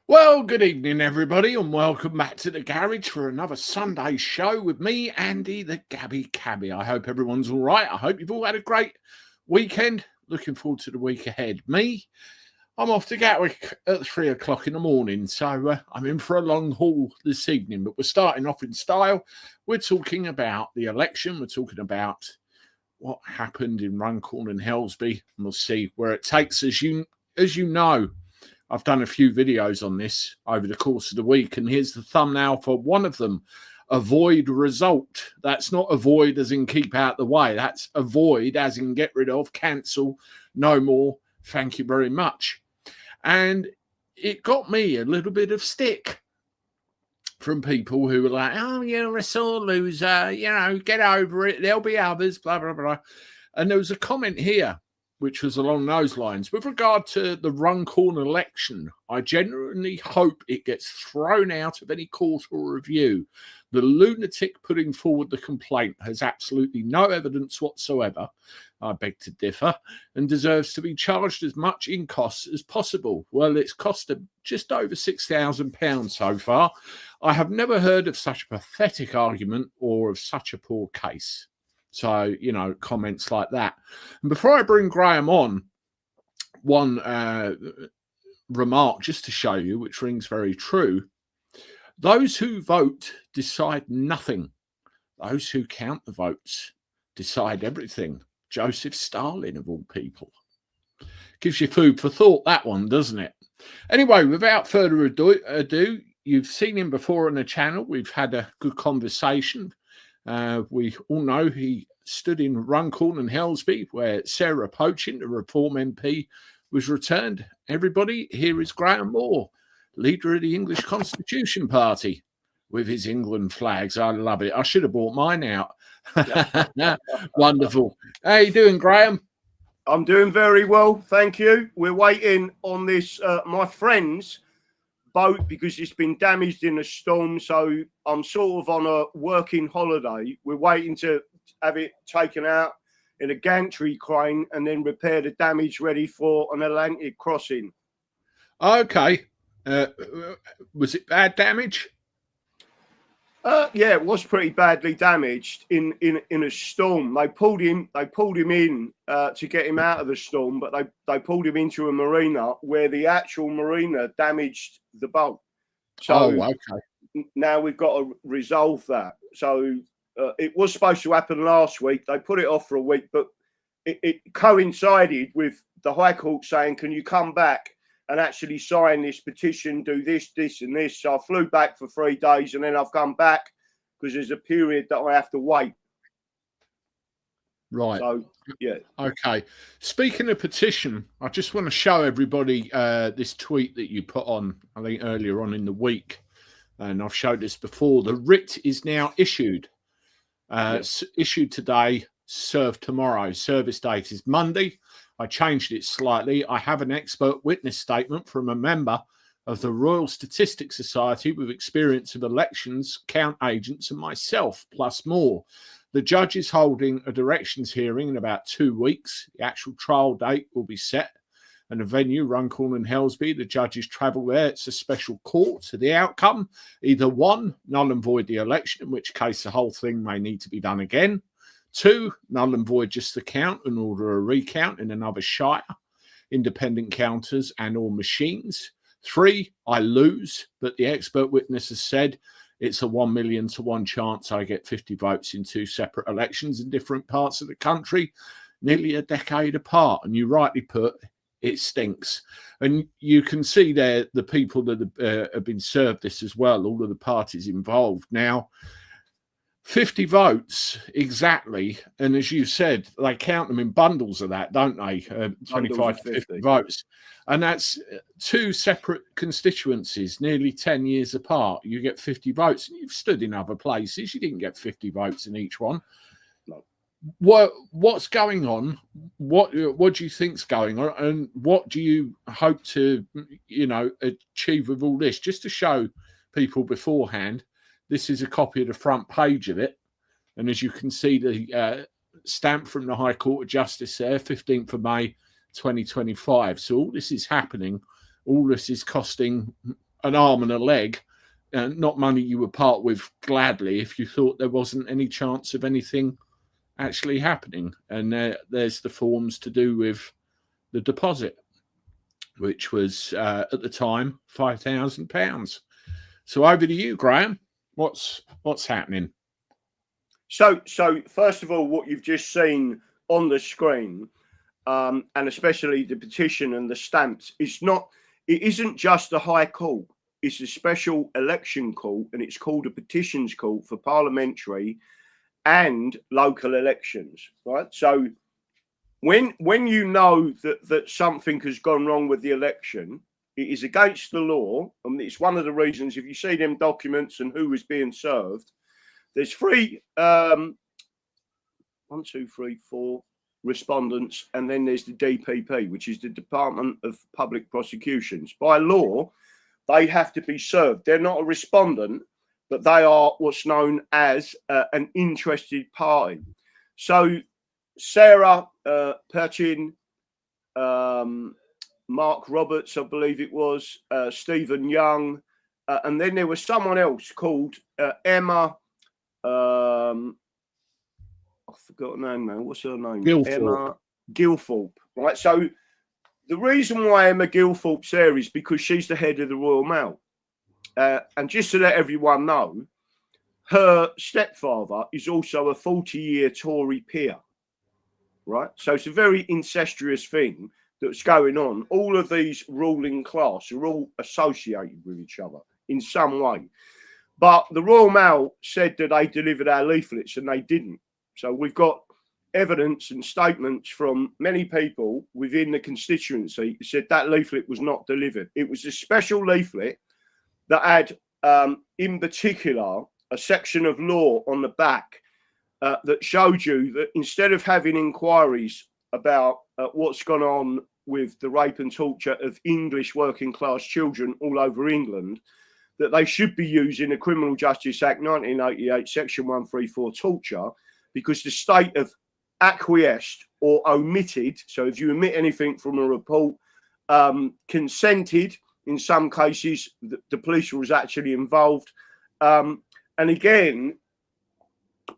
Well, good evening, everybody, and welcome back to the garage for another Sunday show with me, Andy the Gabby Cabby. I hope everyone's all right. I hope you've all had a great weekend. Looking forward to the week ahead. I'm off to Gatwick at 3 o'clock in the morning, so I'm in for a long haul this evening. But we're starting off in style. We're talking about the election. We're talking about what happened in Runcorn and Helsby, and we'll see where it takes us. As you know, I've done a few videos on this over the course of the week, and here's the thumbnail for one of them. Avoid result. That's not avoid as in keep out the way. That's avoid as in get rid of, cancel, no more, thank you very much. And it got me a little bit of stick from people who were like, oh, you're a sore loser, get over it, there'll be others, blah, blah, blah. And there was a comment here which was along those lines. With regard to the Runcorn election, I genuinely hope it gets thrown out of any court or review. The lunatic putting forward the complaint has absolutely no evidence whatsoever, I beg to differ, and deserves to be charged as much in costs as possible. Well, it's costed just over £6,000 so far. I have never heard of such a pathetic argument or of such a poor case. So, comments like that. And before I bring Graham on, one remark just to show you, which rings very true. Those who vote decide nothing. Those who count the votes decide everything. Joseph Stalin, of all people. Gives you food for thought, that one, doesn't it? Anyway, without further ado, you've seen him before on the channel. We've had a good conversation. We all know he stood in Runcorn and Helsby, where Sarah Poaching, the Reform MP, was returned. Everybody, here is Graham Moore, leader of the English Constitution Party, with his England flags. I love it. I should have bought mine out. Wonderful. How you doing, Graham? I'm doing very well, thank you. We're waiting on this, my friend's boat, because it's been damaged in a storm, so I'm sort of on a working holiday. We're waiting to have it taken out in a gantry crane and then repair the damage, ready for an Atlantic crossing. Okay. Was it bad damage? Yeah, it was pretty badly damaged in a storm. They pulled him in to get him out of the storm, but they pulled him into a marina where the actual marina damaged the boat. So okay. Now we've got to resolve that. So it was supposed to happen last week. They put it off for a week, but it coincided with the High Court saying, can you come back and actually sign this petition, do this, this and this. So I flew back for 3 days and then I've come back because there's a period that I have to wait. Right. So, yeah. Okay. Speaking of petition, I just want to show everybody this tweet that you put on, I think, earlier on in the week. And I've showed this before. The writ is now issued. Yes. Issued today, served tomorrow. Service date is Monday. I changed it slightly. I have an expert witness statement from a member of the Royal Statistics Society with experience of elections, count agents, and myself, plus more. The judge is holding a directions hearing in about 2 weeks. The actual trial date will be set. And the venue, Runcorn and Helsby, the judges travel there. It's a special court. So the outcome, either 1, null and void the election, in which case the whole thing may need to be done again. 2, null and void just the count and order a recount in another shire, independent counters and or machines. 3, I lose, but the expert witness has said it's a 1 million to 1 chance I get 50 votes in 2 separate elections in different parts of the country, nearly a decade apart. And you rightly put, it stinks. And you can see there the people that have been served this as well, all of the parties involved. Now, 50 votes, exactly. And as you said, they count them in bundles of that, don't they? 25 to 50 votes. And that's 2 separate constituencies, nearly 10 years apart. You get 50 votes. And you've stood in other places. You didn't get 50 votes in each one. No. What's going on? What do you think's going on? And what do you hope to, achieve with all this? Just to show people beforehand, this is a copy of the front page of it. And as you can see, the stamp from the High Court of Justice there, 15th of May, 2025. So all this is happening. All this is costing an arm and a leg, not money you would part with gladly if you thought there wasn't any chance of anything actually happening. And there's the forms to do with the deposit, which was at the time £5,000. So over to you, Graham. What's happening? So first of all, what you've just seen on the screen, and especially the petition and the stamps, it isn't just the High Court. It's a special election court, and it's called a petitions court for parliamentary and local elections, right? So when you know that something has gone wrong with the election, it is against the law, and it's one of the reasons, if you see them documents and who was being served, there's 4 respondents, and then there's the DPP, which is the Department of Public Prosecutions. By law, they have to be served. They're not a respondent, but they are what's known as an interested party. So Sarah Perchin, Mark Roberts, I believe it was, Stephen Young, and then there was someone else called Emma. I forgot her name now. What's her name? Guilthorpe. Emma Guilthorpe. Right. So the reason why Emma Guilthorpe's there is because she's the head of the Royal Mail. And just to let everyone know, her stepfather is also a 40-year Tory peer. Right. So it's a very incestuous thing that's going on. All of these ruling class are all associated with each other in some way. But the Royal Mail said that they delivered our leaflets, and they didn't. So we've got evidence and statements from many people within the constituency who said that leaflet was not delivered. It was a special leaflet that had, in particular, a section of law on the back that showed you that instead of having inquiries about what's gone on with the rape and torture of English working class children all over England, that they should be using the Criminal Justice Act 1988, Section 134, torture, because the state have acquiesced or omitted. So if you omit anything from a report, consented, in some cases, the police was actually involved. And again,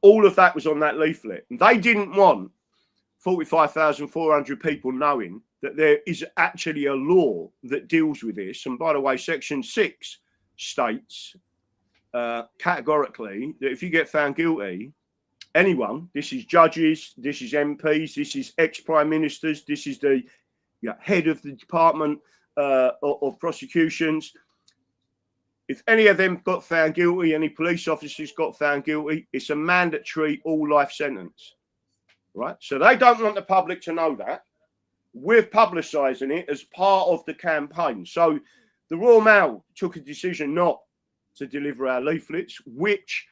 all of that was on that leaflet. And they didn't want 45,400 people knowing that there is actually a law that deals with this. And by the way, Section 6 states categorically that if you get found guilty, anyone, this is judges, this is MPs, this is ex-prime ministers, this is the head of the Department of Prosecutions, if any of them got found guilty, any police officers got found guilty, it's a mandatory all-life sentence, right? So they don't want the public to know that. We're publicising it as part of the campaign. So the Royal Mail took a decision not to deliver our leaflets, which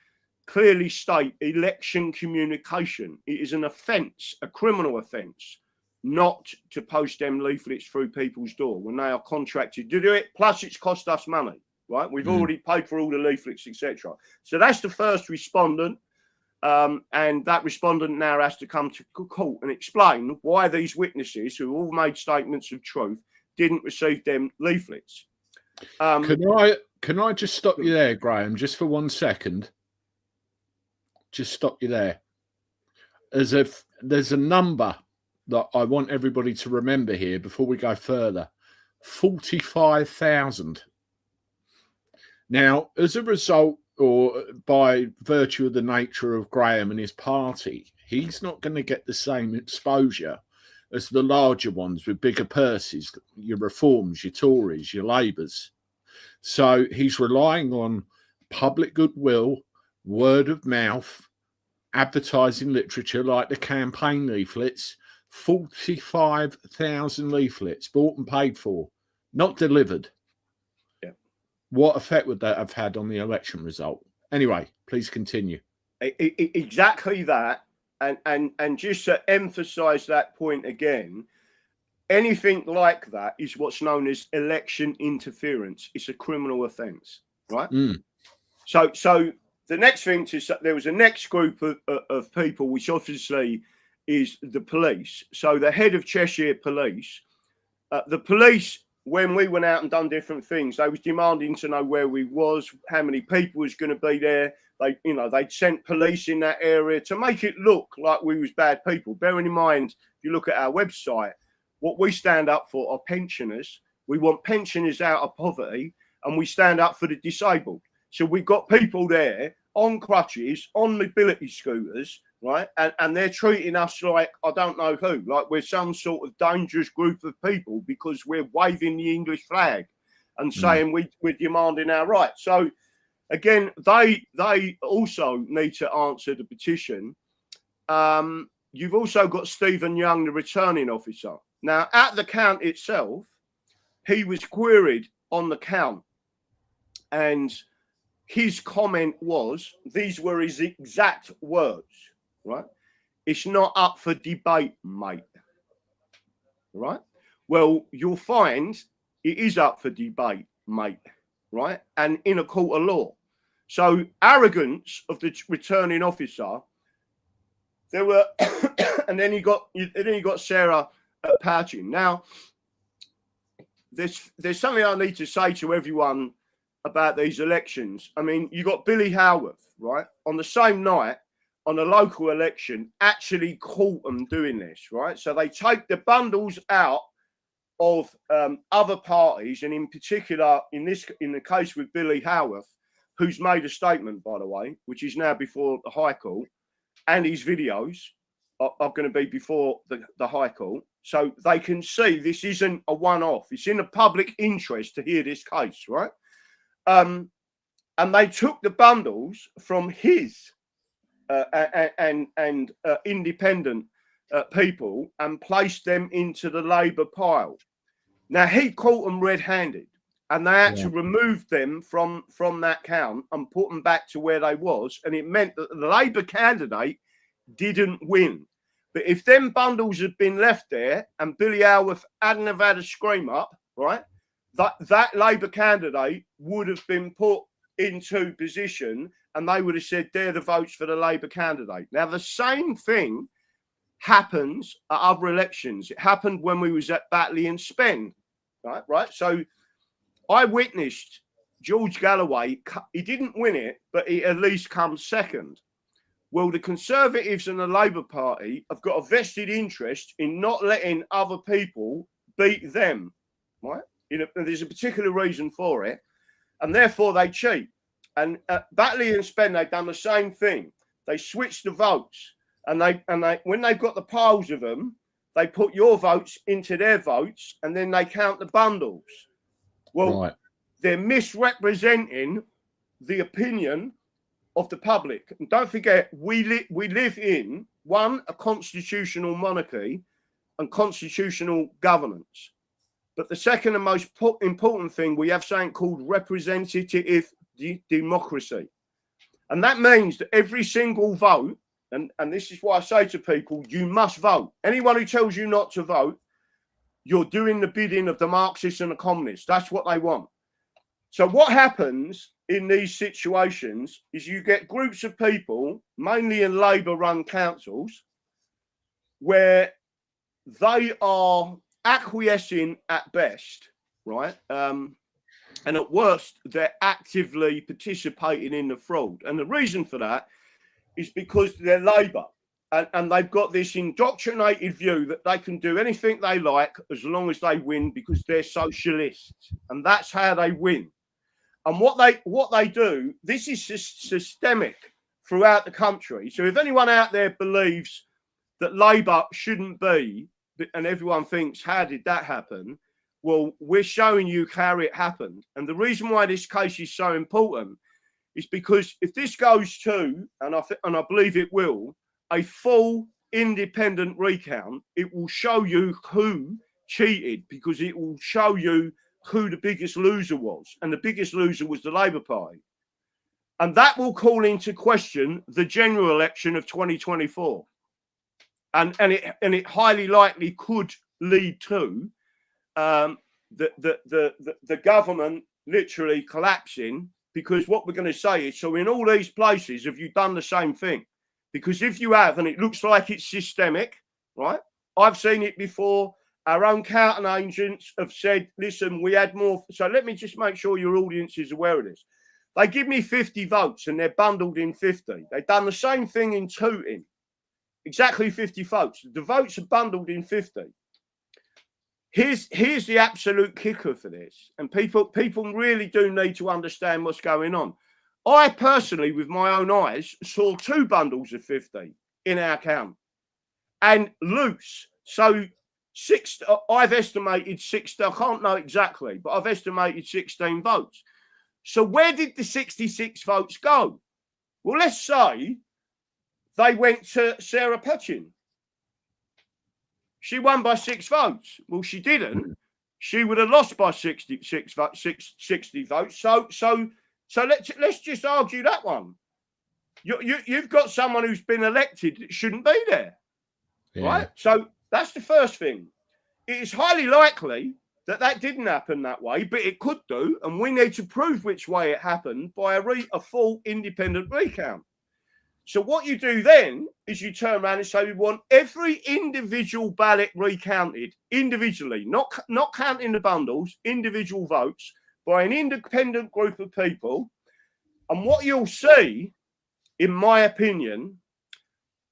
clearly state election communication. It is an offence, a criminal offence, not to post them leaflets through people's door when they are contracted to do it. Plus, it's cost us money, right? We've already paid for all the leaflets, etc. So that's the first respondent. And that respondent now has to come to court and explain why these witnesses, who all made statements of truth, didn't receive them leaflets. Can I just stop you there, Graham, just for 1 second? Just stop you there. As if there's a number that I want everybody to remember here before we go further. 45,000. Now, as a result, or by virtue of the nature of Graham and his party, he's not going to get the same exposure as the larger ones with bigger purses, your Reforms, your Tories, your Labours. So he's relying on public goodwill, word of mouth, advertising literature like the campaign leaflets. 45,000 leaflets bought and paid for, not delivered. Yeah. What effect would that have had on the election result? Anyway, please continue. Exactly that. And just to emphasize that point again, anything like that is what's known as election interference. It's a criminal offence, right? So the next thing to say, there was a next group of people, which obviously is the police. So the head of Cheshire Police, the police when we went out and done different things, they was demanding to know where we was, how many people was going to be there. They'd sent police in that area to make it look like we was bad people. Bearing in mind, if you look at our website, what we stand up for are pensioners. We want pensioners out of poverty, and we stand up for the disabled. So we've got people there on crutches, on mobility scooters, right? And they're treating us like, I don't know who, like we're some sort of dangerous group of people because we're waving the English flag and saying we're demanding our rights. So again, they also need to answer the petition. You've also got Stephen Young, the returning officer. Now, at the count itself, he was queried on the count, and his comment was, these were his exact words, right? It's not up for debate, mate. Right? Well, you'll find it is up for debate, mate, right? And in a court of law. So arrogance of the returning officer, there were, and then you got Sarah Patching. Now, there's something I need to say to everyone about these elections. I mean, you got Billy Howarth, right, on the same night on a local election, actually caught them doing this, right? So they take the bundles out of other parties, and in particular, in the case with Billy Howarth, who's made a statement, by the way, which is now before the High Court, and his videos are going to be before the High Court. So they can see this isn't a one-off. It's in the public interest to hear this case, right? And they took the bundles from his and independent people and placed them into the Labour pile. Now, he caught them red-handed, and they had to remove them from that count and put them back to where they was, and it meant that the Labour candidate didn't win. But if them bundles had been left there and Billy Howarth hadn't have had a scream up, right, that Labour candidate would have been put into position, and they would have said, they're the votes for the Labour candidate. Now, the same thing happens at other elections. It happened when we was at Batley and Spend, right? So I witnessed George Galloway. He didn't win it, but he at least comes second. Well, the Conservatives and the Labour Party have got a vested interest in not letting other people beat them, right? There's a particular reason for it, and therefore they cheat. And at Batley and Spend, they've done the same thing. They switched the votes, and they when they've got the piles of them, they put your votes into their votes, and then they count the bundles. Well, they're misrepresenting the opinion of the public. And don't forget, we live in, one, a constitutional monarchy and constitutional governance. But the second and most important thing, we have something called representative democracy. And that means that every single vote, and this is why I say to people, you must vote. Anyone who tells you not to vote, you're doing the bidding of the Marxists and the communists. That's what they want. So what happens in these situations is you get groups of people, mainly in Labour-run councils, where they are acquiescing at best, right? And at worst, they're actively participating in the fraud. And the reason for that is because they're Labour. And they've got this indoctrinated view that they can do anything they like as long as they win because they're socialists. And that's how they win. And what they do, this is systemic throughout the country. So if anyone out there believes that Labour shouldn't be, and everyone thinks, how did that happen? Well, we're showing you how it happened. And the reason why this case is so important is because if this goes to, and I believe it will, a full independent recount, it will show you who cheated, because it will show you who the biggest loser was. And the biggest loser was the Labour Party. And that will call into question the general election of 2024. And it highly likely could lead to the government literally collapsing, because what we're going to say is, so in all these places, have you done the same thing? Because if you have, and it looks like it's systemic, right? I've seen it before, Our own counting agents have said, listen, we had more. So let me just make sure your audience is aware of this. They give me 50 votes and they're bundled in 50. They've done the same thing in Tooting. Exactly 50 votes. The votes are bundled in 50. Here's the absolute kicker for this. And people really do need to understand what's going on. I personally, with my own eyes, saw 2 bundles of 50 in our count. And loose. So I've estimated 16, I can't know exactly, but I've estimated 16 votes. So where did the 66 votes go? Well, let's say they went to Sarah Patchin. She won by 6 votes. Well, she didn't. She would have lost by 60 votes. So let's just argue that one. You've got someone who's been elected that shouldn't be there, right? So that's the first thing. It is highly likely that didn't happen that way, but it could do, and we need to prove which way it happened by a full independent recount. So what you do then is you turn around and say we want every individual ballot recounted individually, not counting the bundles, individual votes by an independent group of people. And what you'll see, in my opinion,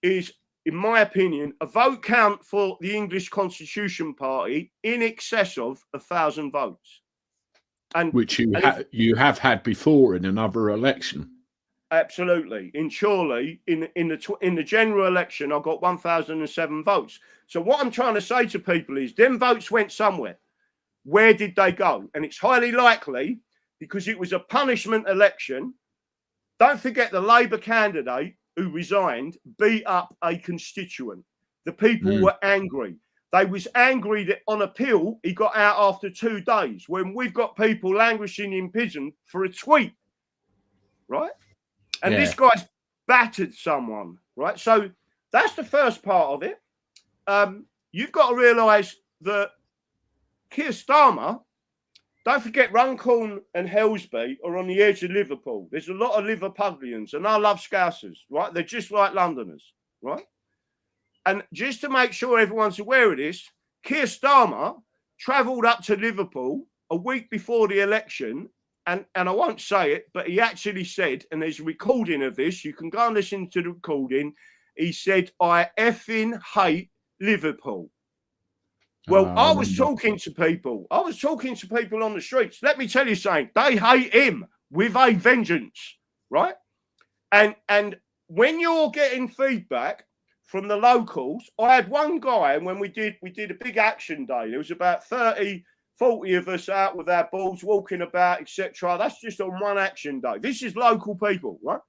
is a vote count for the English Constitution Party in excess of 1,000 votes, and which you have had before in another election. Absolutely, in Chorley, in the general election, I got 1,007 votes. So what I'm trying to say to people is, them votes went somewhere. Where did they go? And it's highly likely because it was a punishment election. Don't forget the Labour candidate who resigned beat up a constituent. The people were angry. They was angry that on appeal, he got out after 2 days, when we've got people languishing in prison for a tweet, right? And this guy's battered someone, right? So that's the first part of it. You've got to realise that Keir Starmer, don't forget Runcorn and Helsby are on the edge of Liverpool. There's a lot of Liverpudlians, and I love Scousers, right? They're just like Londoners, right? And just to make sure everyone's aware of this, Keir Starmer travelled up to Liverpool a week before the election, and I won't say it, but he actually said, and there's a recording of this, you can go and listen to the recording, he said, I effing hate Liverpool. Well, I was talking to people. I was talking to people on the streets. Let me tell you something. They hate him with a vengeance, right? And when you're getting feedback from the locals, I had one guy, and when we did a big action day, there was about 30, 40 of us out with our balls, walking about, etc. That's just on one action day. This is local people, right?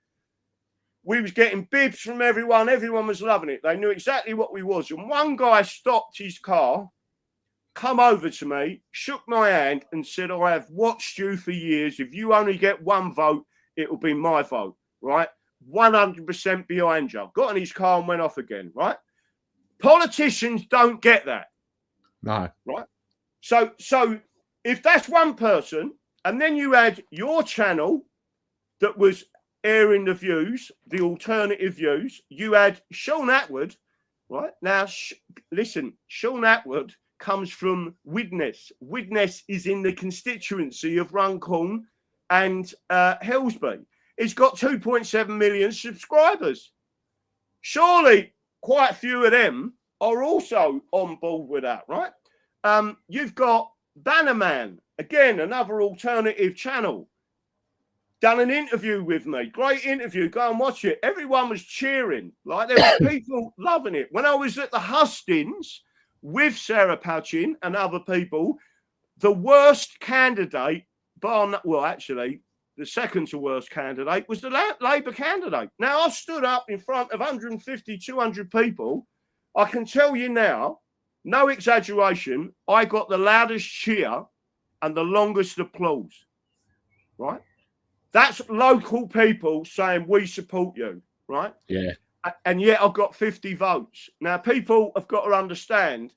We was getting bibs from everyone. Everyone was loving it. They knew exactly what we was. And one guy stopped his car, come over to me, shook my hand and said, I have watched you for years. If you only get 1 vote, it will be my vote, right? 100% behind you. Got in his car and went off again, right? Politicians don't get that. No. Right? So if that's one person, and then you had your channel that was airing the views, the alternative views, you had Sean Atwood, right? Now, listen, Sean Atwood comes from Widnes. Widnes is in the constituency of Runcorn and Helsby. It's got 2.7 million subscribers. Surely quite a few of them are also on board with that, right? You've got Bannerman, again, another alternative channel, done an interview with me. Great interview. Go and watch it. Everyone was cheering. Like, there were people loving it. When I was at the hustings with Sarah Patchin and other people, the worst candidate, actually, the second to worst candidate was the Labour candidate. Now, I stood up in front of 150, 200 people. I can tell you now, no exaggeration, I got the loudest cheer and the longest applause, right? That's local people saying, we support you, right? Yeah. And yet I've got 50 votes. Now, people have got to understand,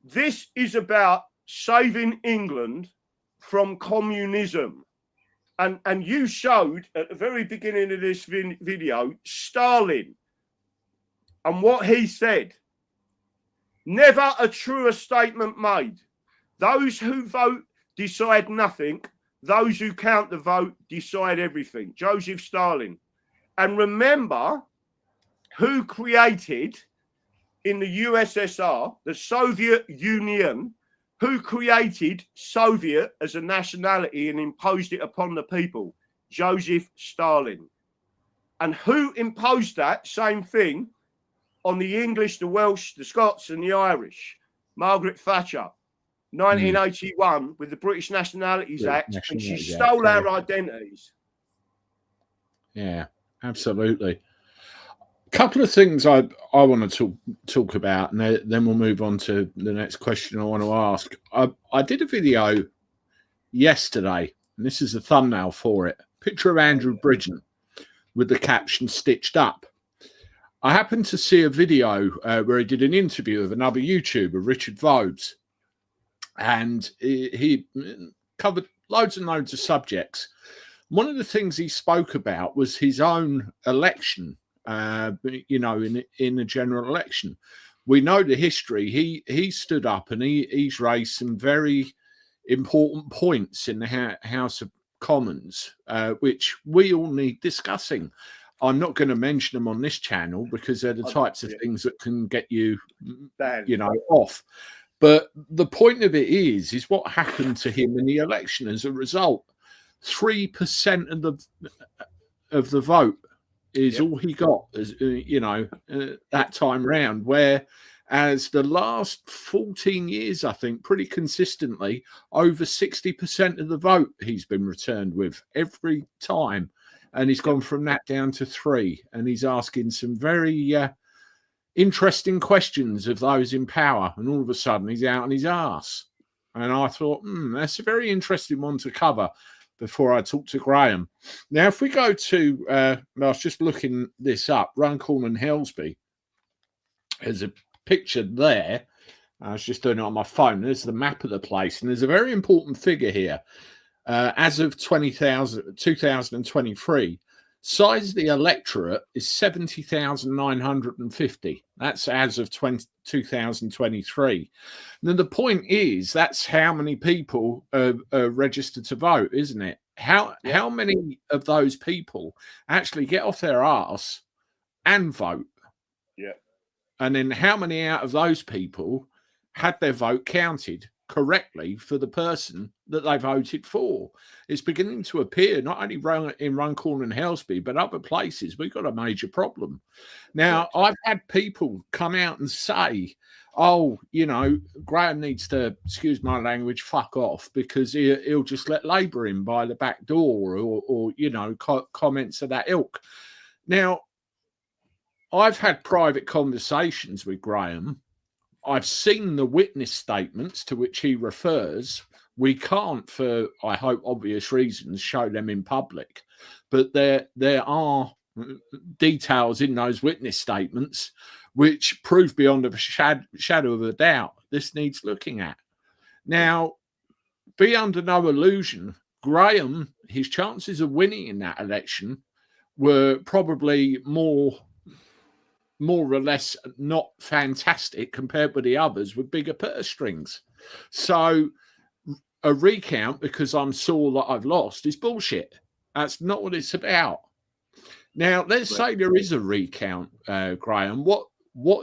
this is about saving England from communism. And you showed at the very beginning of this video, Stalin, and what he said. Never a truer statement made. Those who vote decide nothing. Those who count the vote decide everything. Joseph Stalin. And remember who created in the USSR, the Soviet Union, who created Soviet as a nationality and imposed it upon the people? Joseph Stalin. And who imposed that same thing on the English, the Welsh, the Scots and the Irish? Margaret Thatcher, 1981, with the British Nationalities Act, and she stole our identities. Yeah, absolutely. Couple of things I want to talk about, and then we'll move on to the next question I want to ask. I did a video yesterday, and this is the thumbnail for it. Picture of Andrew Bridgen with the caption "Stitched Up." I happened to see a video where he did an interview of another YouTuber, Richard Vobes, and he covered loads and loads of subjects. One of the things he spoke about was his own election. You know, in the general election, we know the history. He stood up and he's raised some very important points in the House of Commons, which we all need discussing. I'm not going to mention them on this channel because they're the types of things that can get you, you know, off. But the point of it is what happened to him in the election as a result. 3% of the vote is all he got, as you know, that time round. Whereas the last 14 years, I think, pretty consistently, over 60% of the vote he's been returned with every time, and he's gone from that down to 3. And he's asking some very interesting questions of those in power, and all of a sudden he's out on his arse. And I thought, that's a very interesting one to cover before I talk to Graham. Now, if we go to, I was just looking this up, Runcorn and Helsby. There's a picture there. I was just doing it on my phone. There's the map of the place. And there's a very important figure here. As of 2023, size of the electorate is 70,950. That's as of 2023. Now, the point is, that's how many people are registered to vote, isn't it? How many of those people actually get off their arse and vote? Yeah. And then how many out of those people had their vote counted correctly for the person that they voted for? It's beginning to appear not only in Runcorn and Helsby, but other places. We've got a major problem. Now, I've had people come out and say, oh, you know, Graham needs to, excuse my language, fuck off, because he'll just let Labour in by the back door, or you know, comments of that ilk. Now, I've had private conversations with Graham. I've seen the witness statements to which he refers. We can't, for, I hope, obvious reasons, show them in public. But there are details in those witness statements which prove beyond a shadow of a doubt this needs looking at. Now, be under no illusion, Graham, his chances of winning in that election were probably more or less not fantastic compared with the others with bigger purse strings. So a recount because I'm sore that I've lost is bullshit. That's not what it's about. Now, let's say there is a recount, Graham. What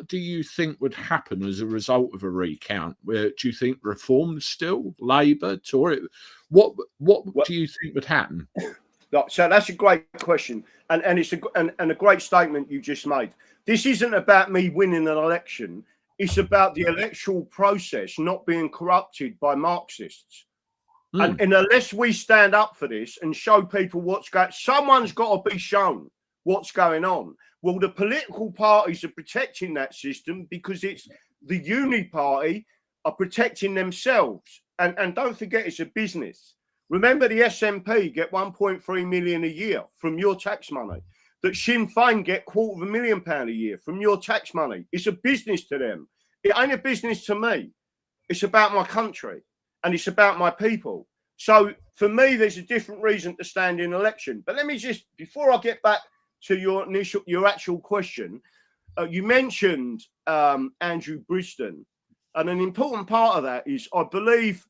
do you think would happen as a result of a recount? Do you think Reform still, Labour, Tory? What do you think would happen? So that's a great question, and it's a great statement you just made. This isn't about me winning an election. It's about the electoral process not being corrupted by Marxists. And unless we stand up for this and show people what's going, someone's got to be shown what's going on. Well, the political parties are protecting that system because it's the Uni Party are protecting themselves. And don't forget, it's a business. Remember, the SNP get 1.3 million a year from your tax money. That Sinn Féin get £250,000 a year from your tax money. It's a business to them. It ain't a business to me. It's about my country and it's about my people. So for me, there's a different reason to stand in election. But let me just, before I get back to your actual question, you mentioned Andrew Bridgen And an important part of that is, I believe,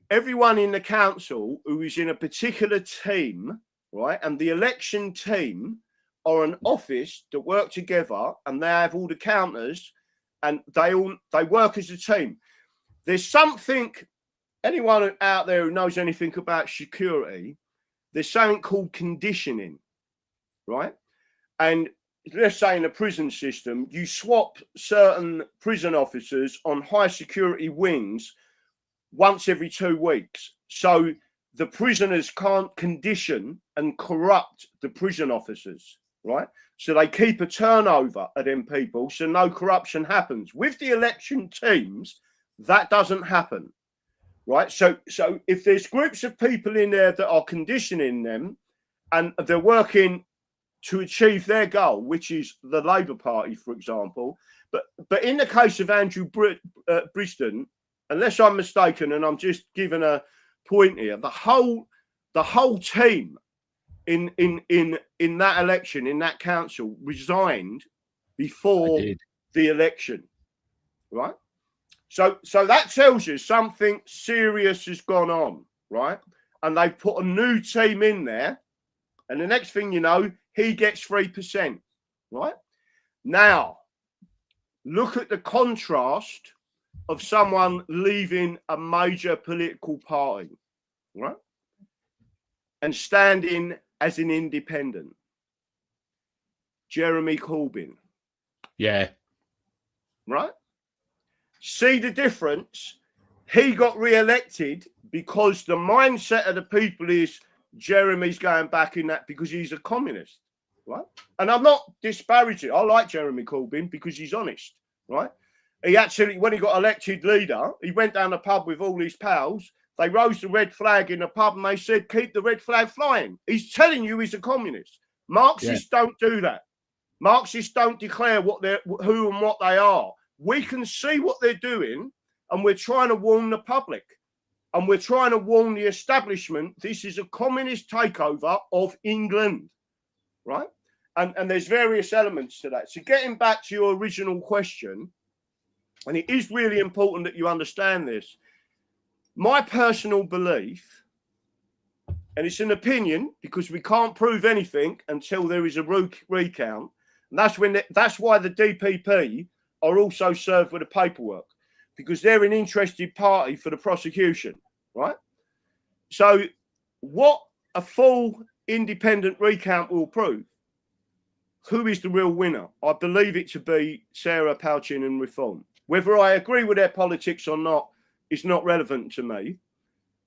everyone in the council who is in a particular team, right, and the election team are an office that work together, and they have all the counters, and they work as a team. There's something, anyone out there who knows anything about security, there's something called conditioning, right? And let's say in a prison system, you swap certain prison officers on high security wings once every 2 weeks. So the prisoners can't condition and corrupt the prison officers, right? So they keep a turnover of them people so no corruption happens. With the election teams, that doesn't happen, right? So if there's groups of people in there that are conditioning them and they're working to achieve their goal, which is the Labour Party, for example, but in the case of Andrew Briston, unless I'm mistaken, and I'm just giving a point here, the whole team in that election, in that council, resigned before the election, right? So that tells you something serious has gone on, right? And they've put a new team in there, and the next thing you know, he gets 3%, right? Now, look at the contrast of someone leaving a major political party, right, and standing as an independent. Jeremy Corbyn. Yeah. Right? See the difference? He got re-elected because the mindset of the people is Jeremy's going back in that because he's a communist, right? And I'm not disparaging. I like Jeremy Corbyn because he's honest, right? He actually, when he got elected leader, he went down the pub with all his pals. They rose the red flag in the pub and they said, keep the red flag flying. He's telling you he's a communist. Marxists don't do that. Marxists don't declare who and what they are. We can see what they're doing, and we're trying to warn the public. And we're trying to warn the establishment this is a communist takeover of England, right? And there's various elements to that. So getting back to your original question, and it is really important that you understand this, my personal belief, and it's an opinion because we can't prove anything until there is a recount, and that's why the DPP are also served with the paperwork, because they're an interested party for the prosecution, right? So what a full independent recount will prove, who is the real winner? I believe it to be Sarah Palchin and Reform. Whether I agree with their politics or not is not relevant to me.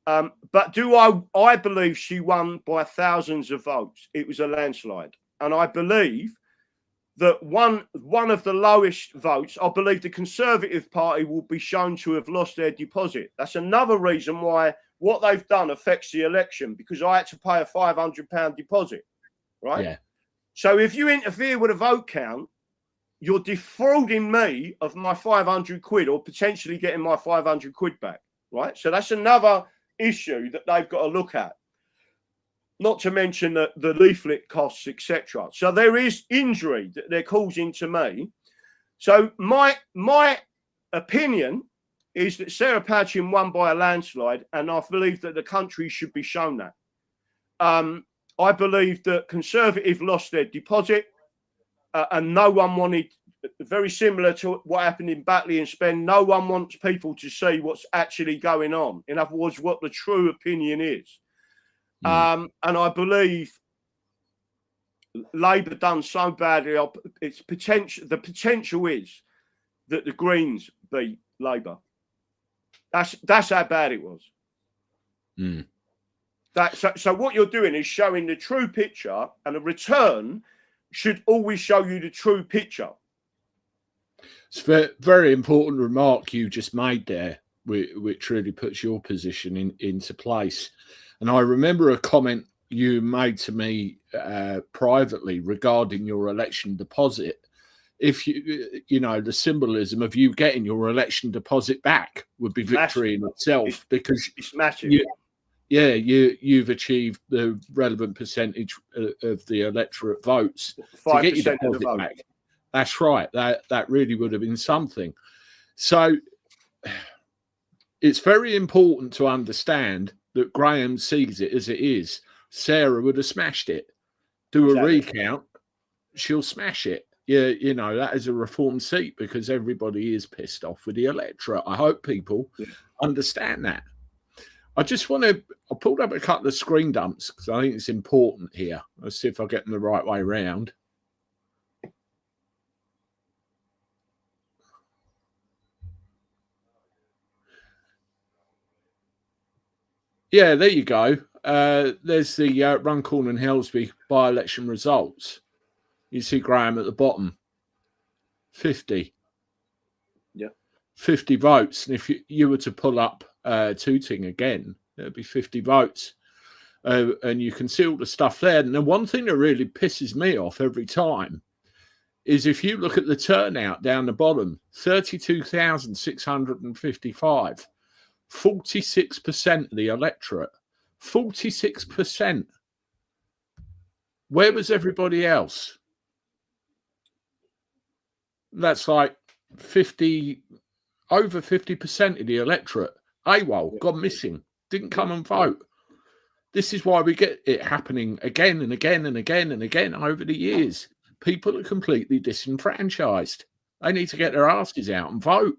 But do I believe she won by thousands of votes. It was a landslide. And I believe that one of the lowest votes, I believe the Conservative Party will be shown to have lost their deposit. That's another reason why what they've done affects the election, because I had to pay a £500 deposit, right? Yeah. So if you interfere with a vote count, you're defrauding me of my 500 quid or potentially getting my 500 quid back, right? So that's another issue that they've got to look at. Not to mention the leaflet costs, etc. So there is injury that they're causing to me. So my opinion is that Sarah Palchin won by a landslide, and I believe that the country should be shown that. I believe that Conservative lost their deposit, and no one wanted, very similar to what happened in Batley and Spen, no one wants people to see what's actually going on. In other words, what the true opinion is. And I believe Labour done so badly. It's potential. The potential is that the Greens beat Labour. That's how bad it was. So what you're doing is showing the true picture, and a return should always show you the true picture. It's a very important remark you just made there, which really puts your position into place. And I remember a comment you made to me privately regarding your election deposit. If you know, the symbolism of you getting your election deposit back would be victory in itself, because it's massive. You've achieved the relevant percentage of the electorate votes to get your deposit back. That's right. That really would have been something. So It's very important to understand that Graham sees it as it is. Sarah would have smashed it. Do a recount, she'll smash it. Yeah, you know, that is a reformed seat because everybody is pissed off with the electorate. I hope people understand that. I just want to, I pulled up a couple of screen dumps because I think it's important here. Let's see if I get them the right way round. Yeah, there you go. There's the Runcorn and Helsby by-election results. You see Graham at the bottom. 50. Yeah. 50 votes. And if you were to pull up Tooting again, there'd be 50 votes. And you can see all the stuff there. And the one thing that really pisses me off every time is if you look at the turnout down the bottom, 32,655, 46% of the electorate, 46%. Where was everybody else? That's like 50, over 50% of the electorate. AWOL, gone missing, didn't come and vote. This is why we get it happening again and again and again and again over the years. People are completely disenfranchised. They need to get their asses out and vote.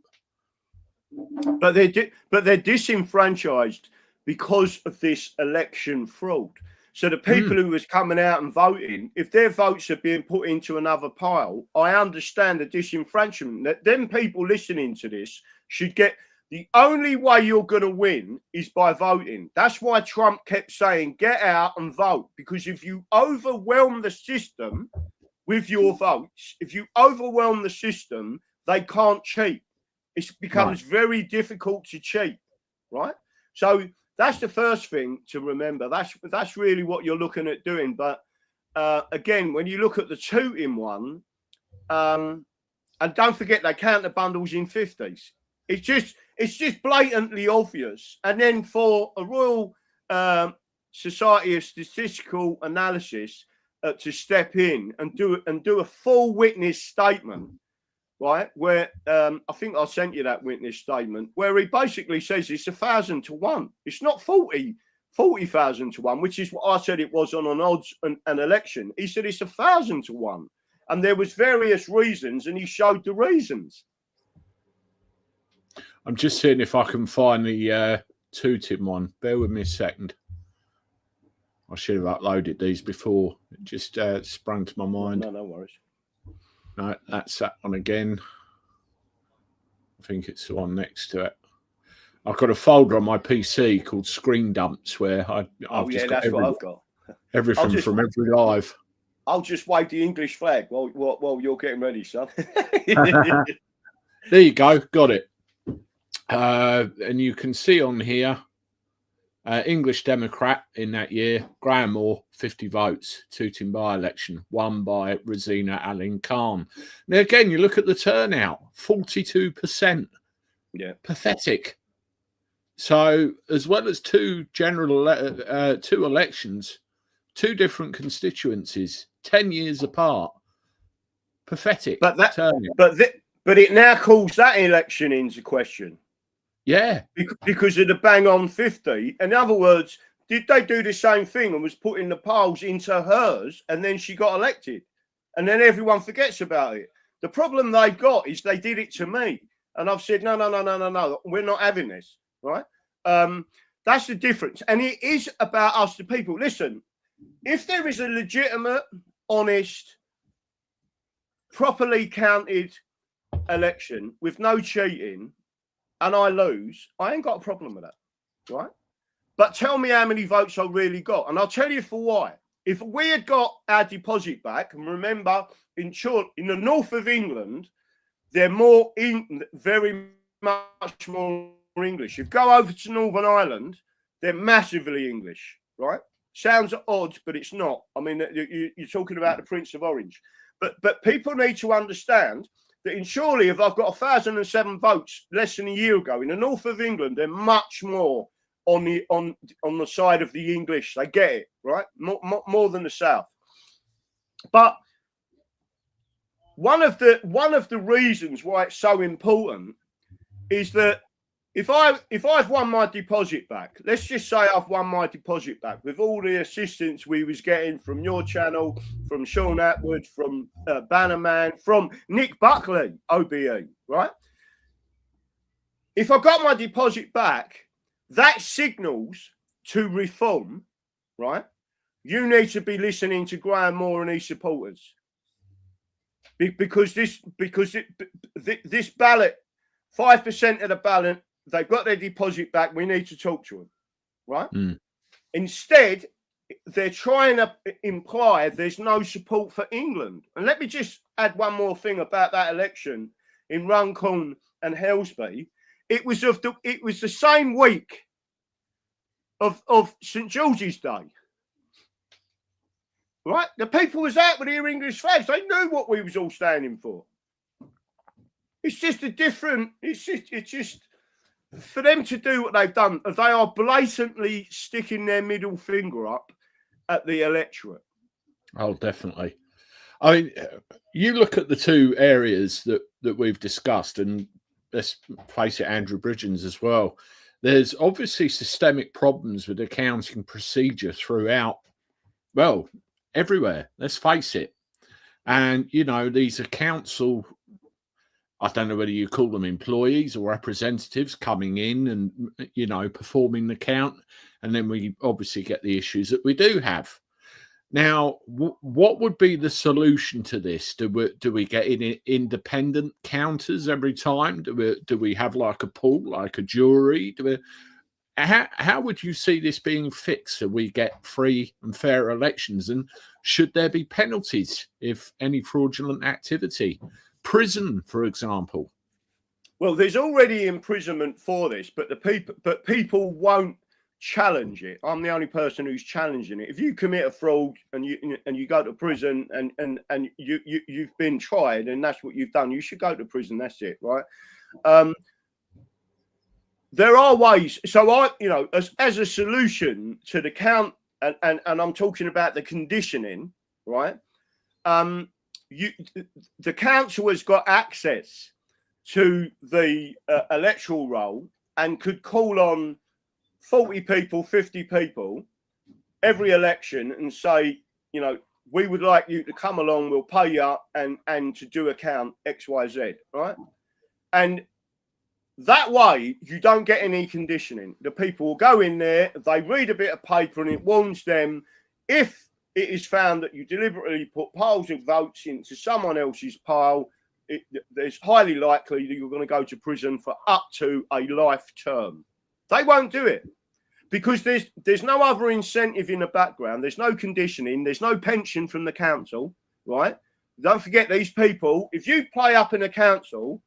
But they're disenfranchised because of this election fraud. So the people who was coming out and voting, if their votes are being put into another pile, I understand the disenfranchisement. That them people listening to this should get, the only way you're going to win is by voting. That's why Trump kept saying, get out and vote. Because if you overwhelm the system with your votes, if you overwhelm the system, they can't cheat. It becomes very difficult to cheat, right? So that's the first thing to remember. That's really what you're looking at doing. But again, when you look at the Tooting one, and don't forget they count the bundles in 50s. It's just blatantly obvious. And then for a Royal Society of Statistical Analysis to step in and do a full witness statement, right? Where I think I sent you that witness statement where he basically says it's 1,000 to 1. It's not 40,000 to 1, which is what I said it was on an odds an election. He said it's 1,000 to 1, and there was various reasons, and he showed the reasons. I'm just seeing if I can find the Tooting one. Bear with me a second. I should have uploaded these before. It just sprung to my mind. No worries. No, that's that one again. I think it's the one next to it. I've got a folder on my PC called Screen Dumps where I've just got everything from every live. I'll just wave the English flag while you're getting ready, son. There you go. Got it. And you can see on here, English Democrat in that year, Graham Moore, 50 votes, Tooting by-election, won by Rosina Allen Khan. Now, again, you look at the turnout, 42%. Yeah. Pathetic. So, as well as two elections, two different constituencies, 10 years apart. Pathetic. But turnout. But it now calls that election into question. Yeah. Because of the bang on 50. In other words, did they do the same thing and was putting the polls into hers and then she got elected? And then everyone forgets about it. The problem they've got is they did it to me. And I've said, no, we're not having this, right? That's the difference. And it is about us, the people. Listen, if there is a legitimate, honest, properly counted election with no cheating, and I lose, I ain't got a problem with that, right? But tell me how many votes I really got, and I'll tell you for why. If we had got our deposit back, and remember, in the north of England, they're very much more English. If you go over to Northern Ireland, they're massively English, right? Sounds odd, but it's not. I mean, you're talking about the Prince of Orange. But people need to understand that in Surely, if I've got 1,007 votes less than a year ago, in the north of England, they're much more on the side of the English. They get it, right? More than the south. But one of the reasons why it's so important is that if I've won my deposit back, let's just say I've won my deposit back with all the assistance we was getting from your channel, from Sean Atwood, from Bannerman, from Nick Buckley, OBE, right? If I got my deposit back, that signals to reform, right? You need to be listening to Graham Moore and his supporters, because this ballot, 5% of the ballot, they've got their deposit back. We need to talk to them, right? Instead, they're trying to imply there's no support for England. And let me just add one more thing about that election in Runcorn and Helsby. It was the same week of St George's Day, right? The people was out with their English flags. They knew what we was all standing for. It's just a different. It's just for them to do what they've done. They are blatantly sticking their middle finger up at the electorate. Oh, definitely. I mean, you look at the two areas that we've discussed, and let's face it, Andrew Bridgens as well. There's obviously systemic problems with accounting procedure throughout, well, everywhere. Let's face it. And, you know, these are council, I don't know whether you call them employees or representatives coming in and, you know, performing the count. And then we obviously get the issues that we do have. Now, what would be the solution to this? Do we get in independent counters every time? Do we have like a pool, like a jury? How would you see this being fixed so we get free and fair elections? And should there be penalties if any fraudulent activity? Prison, for example. Well, there's already imprisonment for this, but people won't challenge it. I'm the only person who's challenging it. If you commit a fraud and you go to prison and you've been tried and that's what you've done, you should go to prison. That's it, right? There are ways. So as a solution to the count, and I'm talking about the conditioning, right? The council has got access to the electoral roll and could call on 40 people, 50 people every election and say, you know, we would like you to come along, we'll pay you up and to do a count XYZ, right? And that way you don't get any conditioning. The people will go in there, they read a bit of paper and it warns them, if it is found that you deliberately put piles of votes into someone else's pile, it's highly likely that you're going to go to prison for up to a life term. They won't do it because there's no other incentive in the background. There's no conditioning. There's no pension from the council, right? Don't forget these people. If you play up in a council,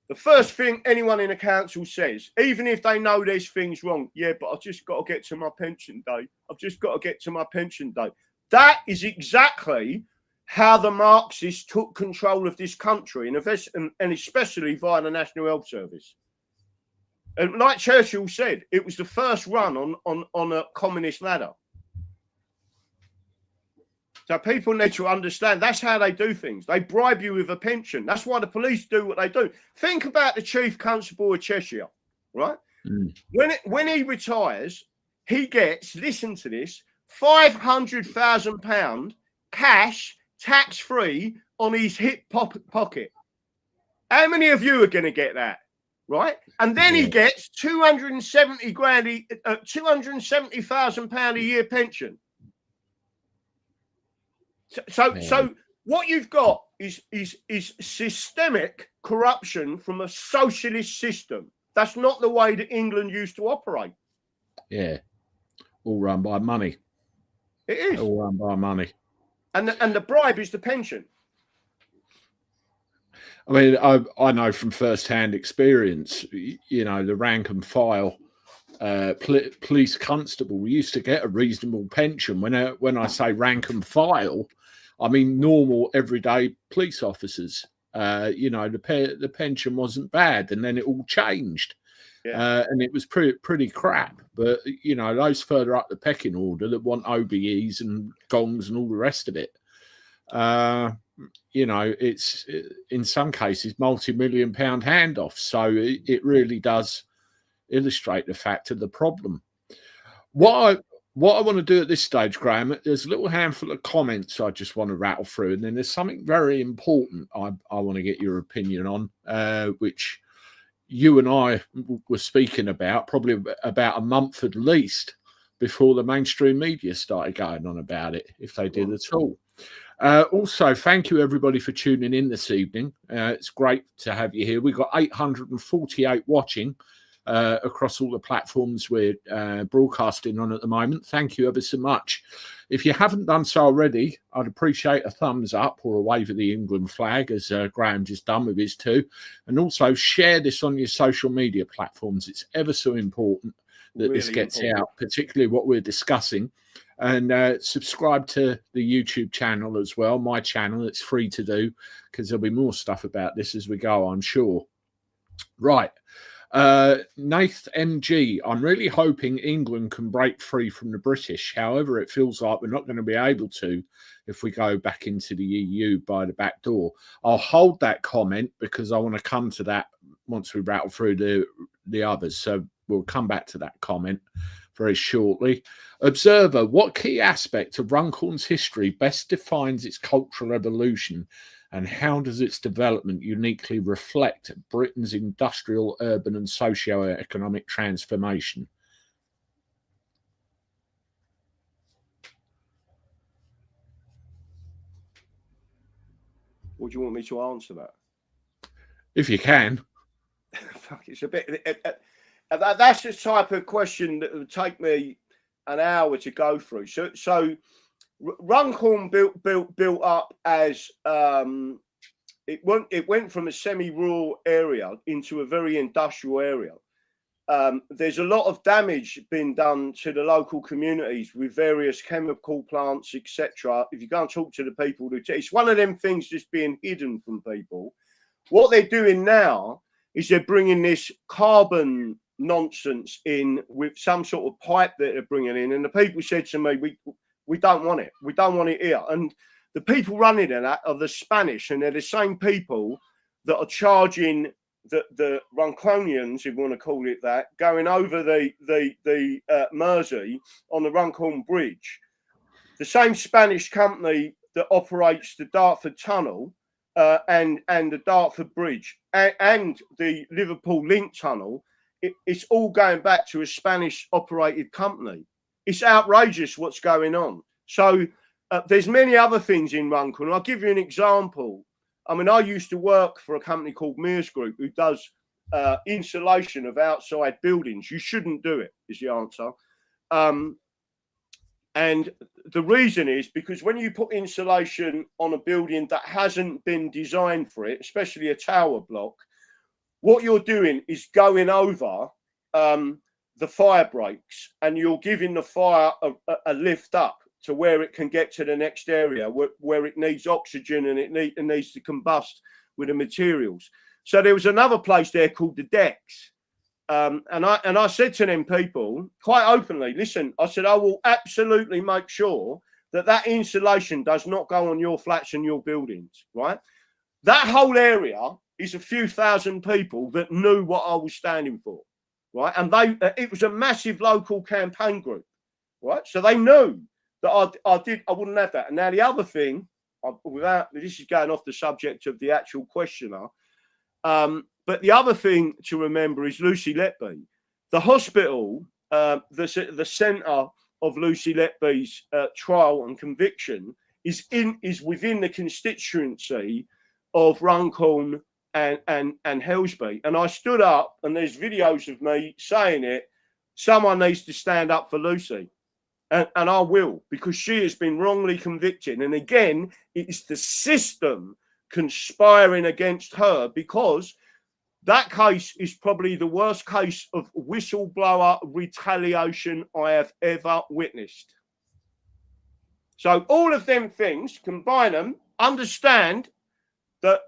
the first thing anyone in a council says, even if they know there's things wrong, yeah, but I've just got to get to my pension day. I've just got to get to my pension day. That is exactly how the Marxists took control of this country, and especially via the National Health Service. And like Churchill said, it was the first run on a communist ladder. So people need to understand that's how they do things. They bribe you with a pension. That's why the police do what they do. Think about the Chief Constable of Cheshire, right? When he retires, he gets, listen to this, £500,000 cash, tax-free, on his hip pocket. How many of you are going to get that? Right, and then he gets £270,000 a year pension. So what you've got is systemic corruption from a socialist system. That's not the way that England used to operate. Yeah, all run by money. It is all run by money, and the bribe is the pension. I mean, I know from first-hand experience, you know, the rank and file police constable used to get a reasonable pension. When I say rank and file, I mean normal, everyday police officers. You know, the pension wasn't bad, and then it all changed, and it was pretty crap. But you know, those further up the pecking order that want OBEs and gongs and all the rest of it. You know, it's in some cases multi-million-pound handoffs. So it really does illustrate the fact of the problem. What I want to do at this stage, Graham, there's a little handful of comments I just want to rattle through, and then there's something very important I want to get your opinion on, which you and I were speaking about probably about a month at least before the mainstream media started going on about it, if they did at all. Also, thank you everybody for tuning in this evening. It's great to have you here. We've got 848 watching across all the platforms we're broadcasting on at the moment. Thank you ever so much. If you haven't done so already, I'd appreciate a thumbs up or a wave of the England flag, as Graham just done with his too. And also share this on your social media platforms. It's ever so important that really this gets out, particularly what we're discussing. And subscribe to the YouTube channel as well, my channel. It's free to do because there'll be more stuff about this as we go, I'm sure. Right. Nath MG, I'm really hoping England can break free from the British. However, it feels like we're not going to be able to if we go back into the EU by the back door. I'll hold that comment because I want to come to that once we rattle through the others. So we'll come back to that comment very shortly. Observer, what key aspect of Runcorn's history best defines its cultural evolution, and how does its development uniquely reflect Britain's industrial, urban and socio-economic transformation? Would you want me to answer that? If you can. Fuck, it's a bit... that's the type of question that would take me an hour to go through. So Runcorn built up as... It went from a semi-rural area into a very industrial area. There's a lot of damage being done to the local communities with various chemical plants, etc. If you go and talk to the people, it's one of them things just being hidden from people. What they're doing now is they're bringing this carbon nonsense in with some sort of pipe that they're bringing in. And the people said to me, we don't want it. We don't want it here. And the people running that are the Spanish, and they're the same people that are charging the Runconians, if you want to call it that, going over the Mersey on the Runcorn Bridge. The same Spanish company that operates the Dartford Tunnel and the Dartford Bridge and the Liverpool Link Tunnel, it's all going back to a Spanish-operated company. It's outrageous what's going on. So there's many other things in Runcorn. I'll give you an example. I mean, I used to work for a company called Mears Group who does insulation of outside buildings. You shouldn't do it, is the answer. And the reason is because when you put insulation on a building that hasn't been designed for it, especially a tower block, what you're doing is going over the fire breaks, and you're giving the fire a lift up to where it can get to the next area where it needs oxygen and it needs to combust with the materials. So there was another place there called the Decks. And I said to them people quite openly, listen, I said, I will absolutely make sure that insulation does not go on your flats and your buildings, right? That whole area is a few thousand people that knew what I was standing for, right? And it was a massive local campaign group, right? So they knew that I wouldn't have that. And now the other thing, this is going off the subject of the actual questioner, but the other thing to remember is Lucy Letby. The hospital, the centre of Lucy Letby's trial and conviction is within the constituency of Runcorn and Helsby. And I stood up, and there's videos of me saying it. Someone needs to stand up for Lucy. And I will, because she has been wrongly convicted. And again, it's the system conspiring against her, because that case is probably the worst case of whistleblower retaliation I have ever witnessed. So all of them things, combine them, understand that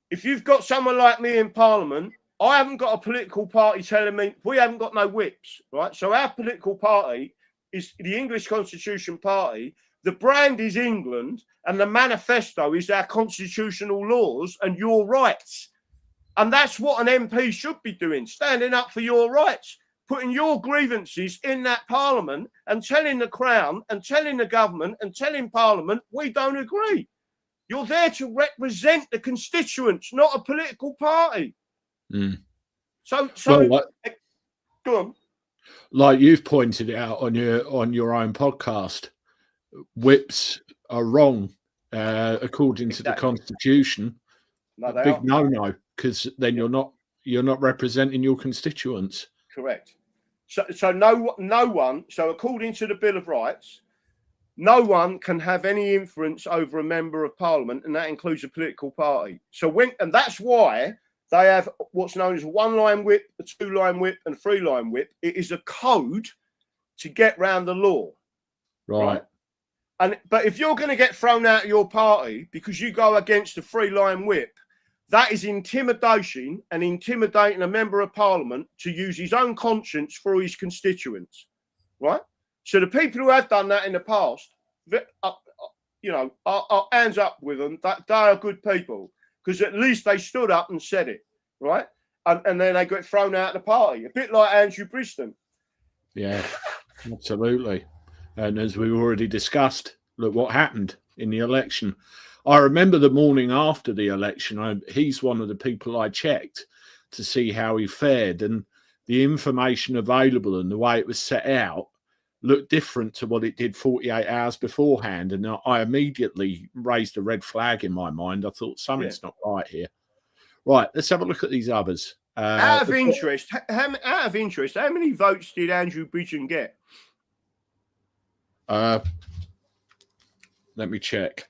if you've got someone like me in Parliament, I haven't got a political party telling me, we haven't got no whips, right? So our political party is the English Constitution Party. The brand is England, and the manifesto is our constitutional laws and your rights. And that's what an MP should be doing, standing up for your rights, putting your grievances in that Parliament and telling the Crown and telling the government and telling Parliament, we don't agree. You're there to represent the constituents, not a political party. Mm. So well, go on. Like you've pointed out on your own podcast, whips are wrong according to the Constitution. No, a big no, because then you're not representing your constituents. Correct. So no one. So according to the Bill of Rights, no one can have any influence over a member of Parliament, and that includes a political party. And that's why they have what's known as a 1-line whip, a 2-line whip, and a 3-line whip. It is a code to get round the law, right? But if you're going to get thrown out of your party because you go against a 3-line whip, that is intimidation and intimidating a member of Parliament to use his own conscience for his constituents, right? So the people who have done that in the past, our hands up with them. That they are good people because at least they stood up and said it, right? And then they got thrown out of the party, a bit like Andrew Briston. Yeah, absolutely. And as we've already discussed, look what happened in the election. I remember the morning after the election, he's one of the people I checked to see how he fared, and the information available and the way it was set out looked different to what it did 48 hours beforehand. And I immediately raised a red flag in my mind. I thought something's not right here. Right, let's have a look at these others. Out of interest, how many votes did Andrew Bridgen get? Let me check.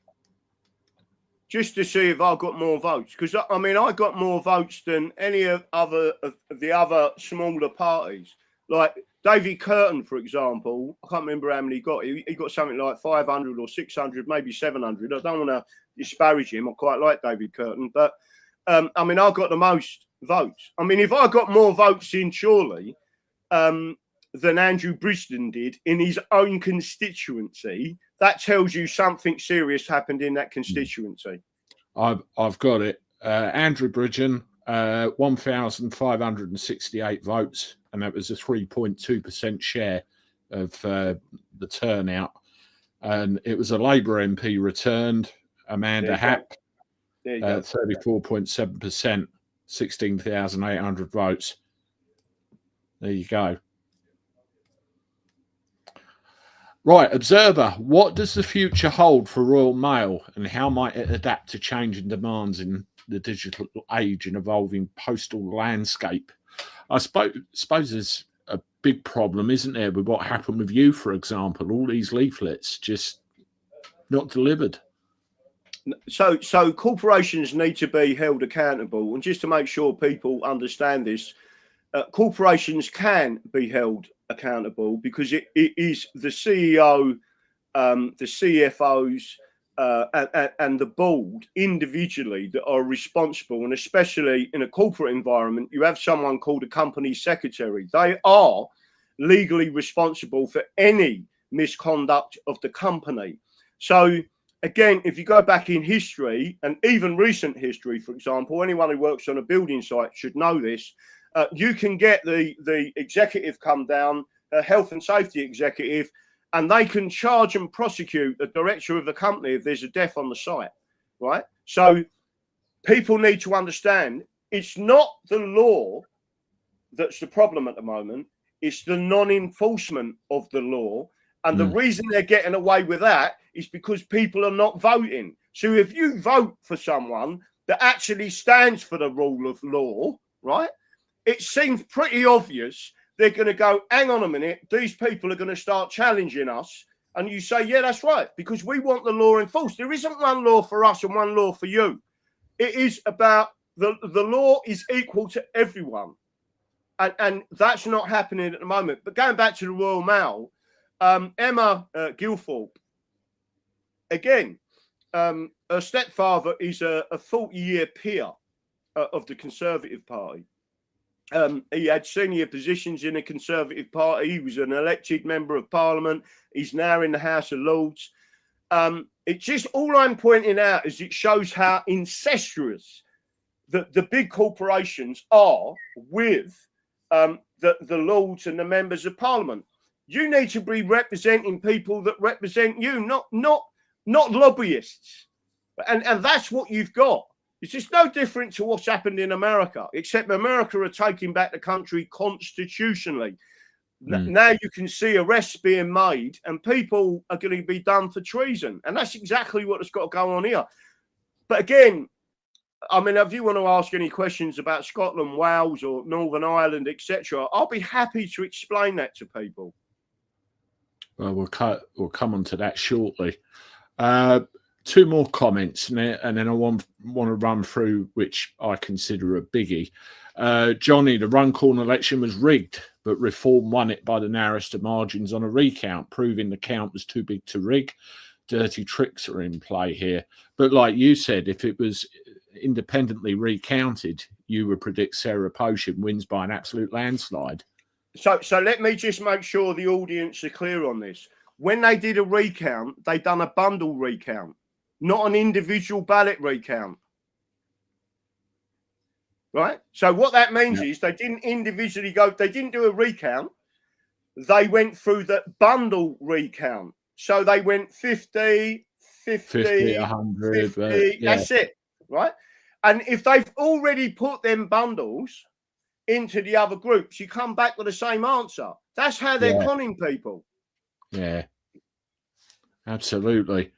Just to see if I got more votes, because I got more votes than any of the other smaller parties. Like David Curtin, for example, I can't remember how many he got. He got something like 500 or 600, maybe 700. I don't want to disparage him. I quite like David Curtin, but I got the most votes. If I got more votes in Chorley than Andrew Briston did in his own constituency, that tells you something serious happened in that constituency. I've got it. Andrew Bridgen, 1,568 votes, and that was a 3.2% share of the turnout. And it was a Labour MP returned, Amanda Happ, 34.7%, 16,800 votes. There you go. Right, Observer, what does the future hold for Royal Mail, and how might it adapt to changing demands in the digital age and evolving postal landscape? I suppose there's a big problem, isn't there, with what happened with you, for example, all these leaflets just not delivered. So corporations need to be held accountable, and just to make sure people understand this, corporations can be held accountable because it is the CEO, the CFOs, and the board individually that are responsible. And especially in a corporate environment, you have someone called a company secretary. They are legally responsible for any misconduct of the company. So again, if you go back in history, and even recent history, for example, anyone who works on a building site should know this. You can get the executive come down, a health and safety executive, and they can charge and prosecute the director of the company if there's a death on the site, right? So people need to understand it's not the law that's the problem at the moment. It's the non-enforcement of the law. And the reason they're getting away with that is because people are not voting. So if you vote for someone that actually stands for the rule of law, right? It seems pretty obvious they're going to go, hang on a minute, these people are going to start challenging us. And you say, yeah, that's right, because we want the law enforced. There isn't one law for us and one law for you. It is about the law is equal to everyone. And that's not happening at the moment. But going back to the Royal Mail, Emma Gilthorpe, again, her stepfather is a 40-year peer of the Conservative Party. He had senior positions in the Conservative Party. He was an elected member of Parliament. He's now in the House of Lords. It's just all I'm pointing out is it shows how incestuous the big corporations are with the Lords and the members of Parliament. You need to be representing people that represent you, not lobbyists. And that's what you've got. It's just no different to what's happened in America, except America are taking back the country constitutionally. Now you can see arrests being made and people are going to be done for treason. And that's exactly what has got to go on here. But again, I mean, if you want to ask any questions about Scotland, Wales or Northern Ireland, etc., I'll be happy to explain that to people. Well, we'll come on to that shortly. Two more comments, and then I want to run through which I consider a biggie. Johnny, the Runcorn election was rigged, but Reform won it by the narrowest of margins on a recount, proving the count was too big to rig. Dirty tricks are in play here. But like you said, if it was independently recounted, you would predict Sarah Potion wins by an absolute landslide. So let me just make sure the audience are clear on this. When they did a recount, they done a bundle recount, not an individual ballot recount. Right? So what that means is they didn't individually go, they didn't do a recount. They went through the bundle recount. So they went 50, 100, 50, that's it, right? And if they've already put them bundles into the other groups, you come back with the same answer. That's how they're conning people. Yeah, absolutely.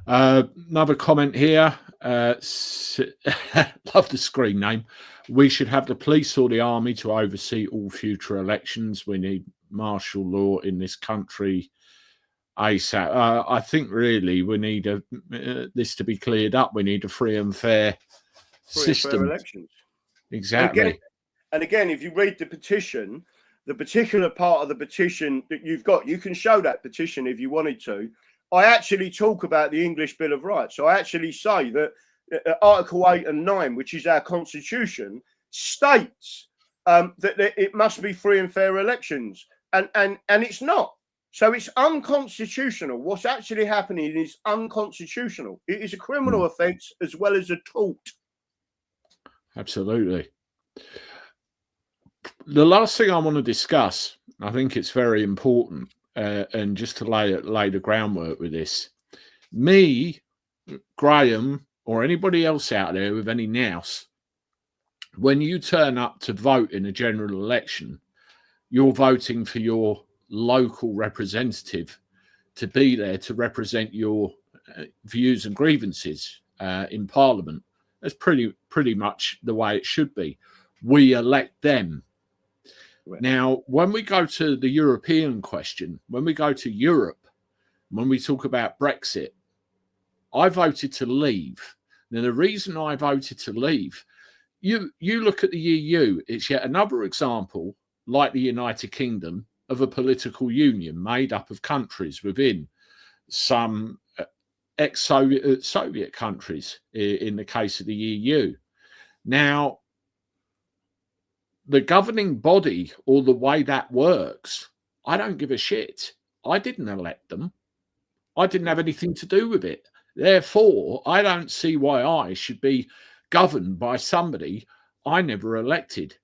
Another comment here. Love the screen name. We should have the police or the army to oversee all future elections. We need martial law in this country ASAP. I think really we need this to be cleared up. We need a free and fair system. Fair elections. Exactly. And again, if you read the petition, the particular part of the petition that you've got, you can show that petition if you wanted to. I actually talk about the English Bill of Rights. So I actually say that Article 8 and 9, which is our constitution, states that it must be free and fair elections. And it's not. So it's unconstitutional. What's actually happening is unconstitutional. It is a criminal offence as well as a tort. Absolutely. The last thing I want to discuss, I think it's very important, and just to lay the groundwork with this, me, Graham, or anybody else out there with any nous, when you turn up to vote in a general election, you're voting for your local representative to be there to represent your views and grievances in Parliament. That's pretty much the way it should be. We elect them. Right. Now, when we go to the European question, when we go to Europe, when we talk about Brexit, I voted to leave. Now, the reason I voted to leave, you look at the EU, it's yet another example, like the United Kingdom, of a political union made up of countries within some ex-Soviet countries, in the case of the EU. Now, the governing body, or the way that works, I don't give a shit. I didn't elect them. I didn't have anything to do with it. Therefore, I don't see why I should be governed by somebody I never elected.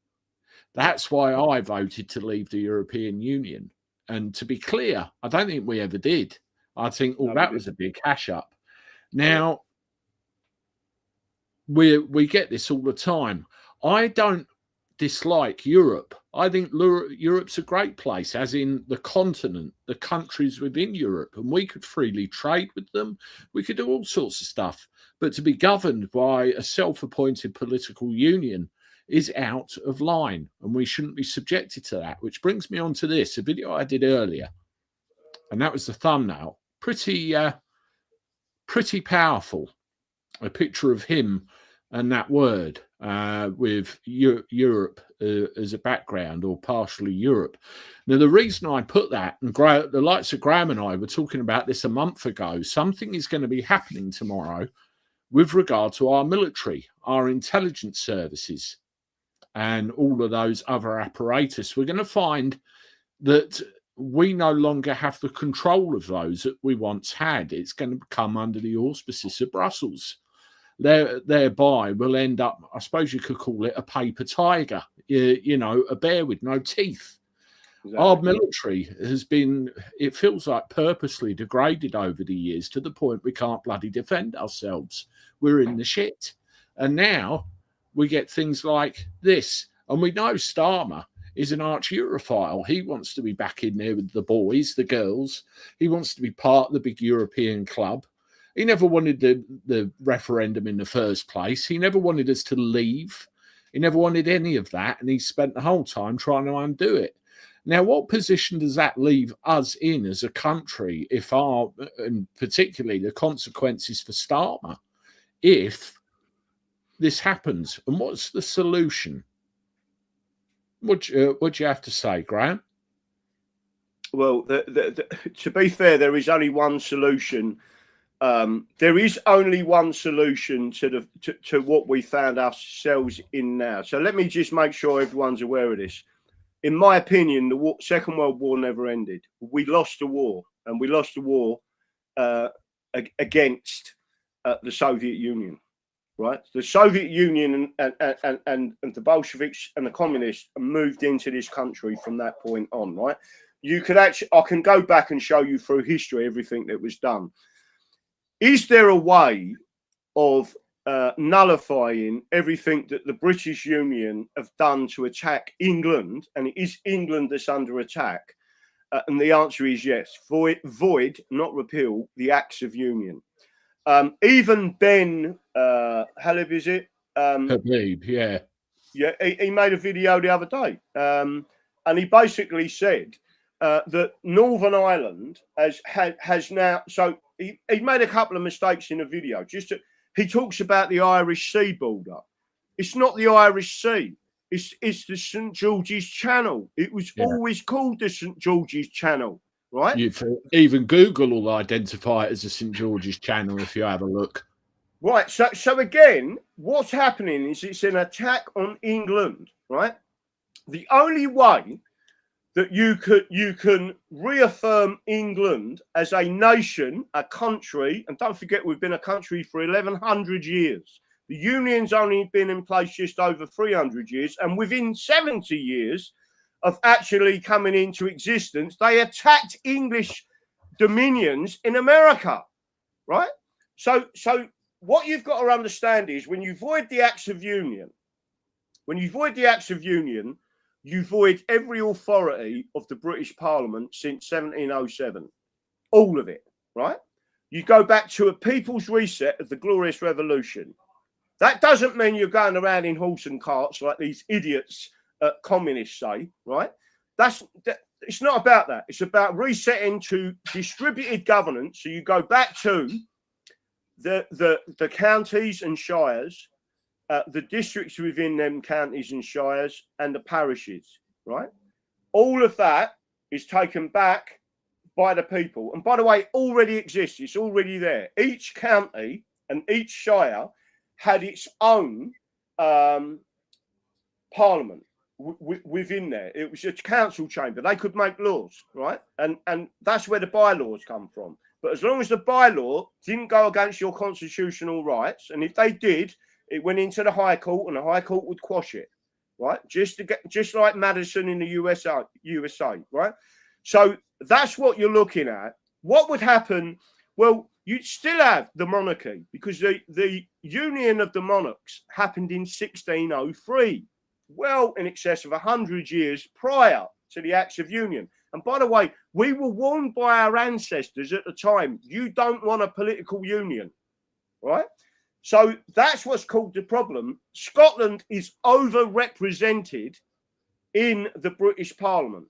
That's why I voted to leave the European Union. And to be clear, I don't think we ever did. I think that was a big hash up. Now, we get this all the time. I don't dislike Europe. I think Europe's a great place, as in the continent, the countries within Europe, and we could freely trade with them. We could do all sorts of stuff. But to be governed by a self-appointed political union is out of line, and we shouldn't be subjected to that. Which brings me on to this, a video I did earlier, and that was the thumbnail. Pretty powerful. A picture of him and that word with Europe as a background, or partially Europe. Now, the reason I put that, and the likes of Graham and I were talking about this a month ago, something is going to be happening tomorrow with regard to our military, our intelligence services, and all of those other apparatus. We're going to find that we no longer have the control of those that we once had. It's going to come under the auspices of Brussels. thereby will end up, I suppose you could call it a paper tiger, you know, a bear with no teeth. Exactly. Our military has been, it feels like, purposely degraded over the years to the point we can't bloody defend ourselves. We're in the shit. And now we get things like this. And we know Starmer is an arch Europhile. He wants to be back in there with the boys, the girls. He wants to be part of the big European club. He never wanted the referendum in the first place. He never wanted us to leave. He never wanted any of that. And he spent the whole time trying to undo it. Now, what position does that leave us in as a country if and particularly the consequences for Starmer, if this happens? And what's the solution? What do you have to say, Graham? Well, to be fair, there is only one solution. There is only one solution to what we found ourselves in now. So let me just make sure everyone's aware of this. In my opinion, the Second World War never ended. We lost the war, and we lost the war against the Soviet Union, right? The Soviet Union and the Bolsheviks and the communists moved into this country from that point on, right? You could actually, I can go back and show you through history everything that was done. Is there a way of nullifying everything that the British Union have done to attack England, and it is England that's under attack? And the answer is yes. Void, not repeal, the Acts of Union. Even Ben, Halib, is it? Habib, yeah. Yeah, he made a video the other day, and he basically said that Northern Ireland has now. So he made a couple of mistakes in the video. He talks about the Irish Sea border. It's not the Irish Sea. It's the St. George's Channel. It was always called the St. George's Channel, right? Even Google will identify it as the St. George's Channel if you have a look. Right. So again, what's happening is it's an attack on England, right? The only way that you can reaffirm England as a nation, a country, and don't forget we've been a country for 1,100 years. The Union's only been in place just over 300 years, and within 70 years of actually coming into existence, they attacked English dominions in America, right? So what you've got to understand is when you void the Acts of Union, you void every authority of the British Parliament since 1707. All of it, right? You go back to a people's reset of the Glorious Revolution. That doesn't mean you're going around in horse and carts like these idiots communists say, right? It's not about that. It's about resetting to distributed governance. So you go back to the counties and shires, the districts within them counties and shires, and the parishes, right? All of that is taken back by the people. And by the way, it already exists. It's already there. Each county and each shire had its own parliament within there. It was a council chamber. They could make laws, right? And that's where the bylaws come from. But as long as the bylaw didn't go against your constitutional rights, and if they did, it went into the High Court, and the High Court would quash it, right? Just like Madison in the USA, right? So that's what you're looking at. What would happen? Well, you'd still have the monarchy because the union of the monarchs happened in 1603, well in excess of 100 years prior to the Acts of Union. And by the way, we were warned by our ancestors at the time, you don't want a political union, right? So that's what's called the problem. Scotland is overrepresented in the British Parliament,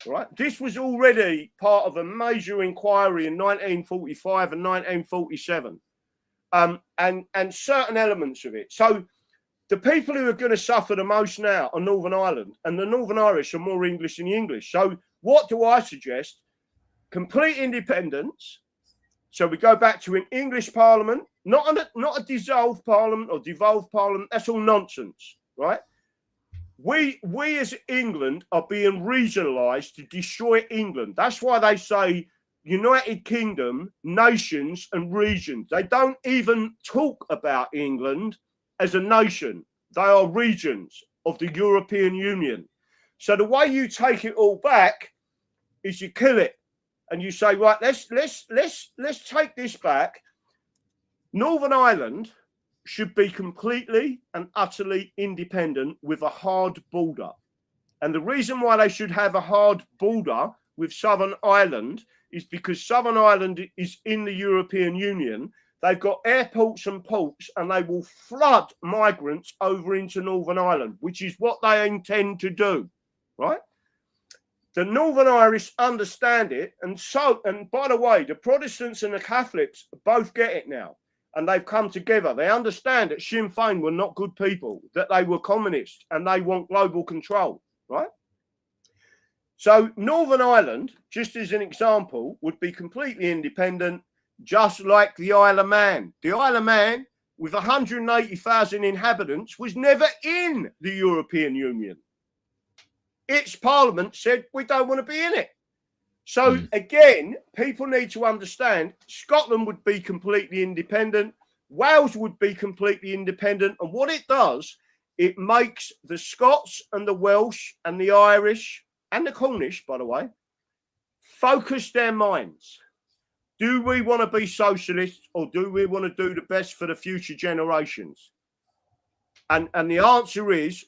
right? This was already part of a major inquiry in 1945 and 1947, and certain elements of it. So the people who are going to suffer the most now are Northern Ireland, and the Northern Irish are more English than the English. So what do I suggest? Complete independence. So we go back to an English Parliament, not a dissolved Parliament or devolved Parliament. That's all nonsense, right? We as England are being regionalised to destroy England. That's why they say United Kingdom, nations and regions. They don't even talk about England as a nation. They are regions of the European Union. So the way you take it all back is you kill it and you say, right, let's take this back. Northern Ireland should be completely and utterly independent with a hard border. And the reason why they should have a hard border with Southern Ireland is because Southern Ireland is in the European Union. They've got airports and ports, and they will flood migrants over into Northern Ireland, which is what they intend to do, right? The Northern Irish understand it. And by the way, the Protestants and the Catholics both get it now. And they've come together. They understand that Sinn Féin were not good people, that they were communists, and they want global control, right? So Northern Ireland, just as an example, would be completely independent, just like the Isle of Man. The Isle of Man, with 180,000 inhabitants, was never in the European Union. Its parliament said, we don't want to be in it. So again, people need to understand Scotland would be completely independent. Wales would be completely independent. And what it does, it makes the Scots and the Welsh and the Irish and the Cornish, by the way, focus their minds. Do we want to be socialists, or do we want to do the best for the future generations? And the answer is,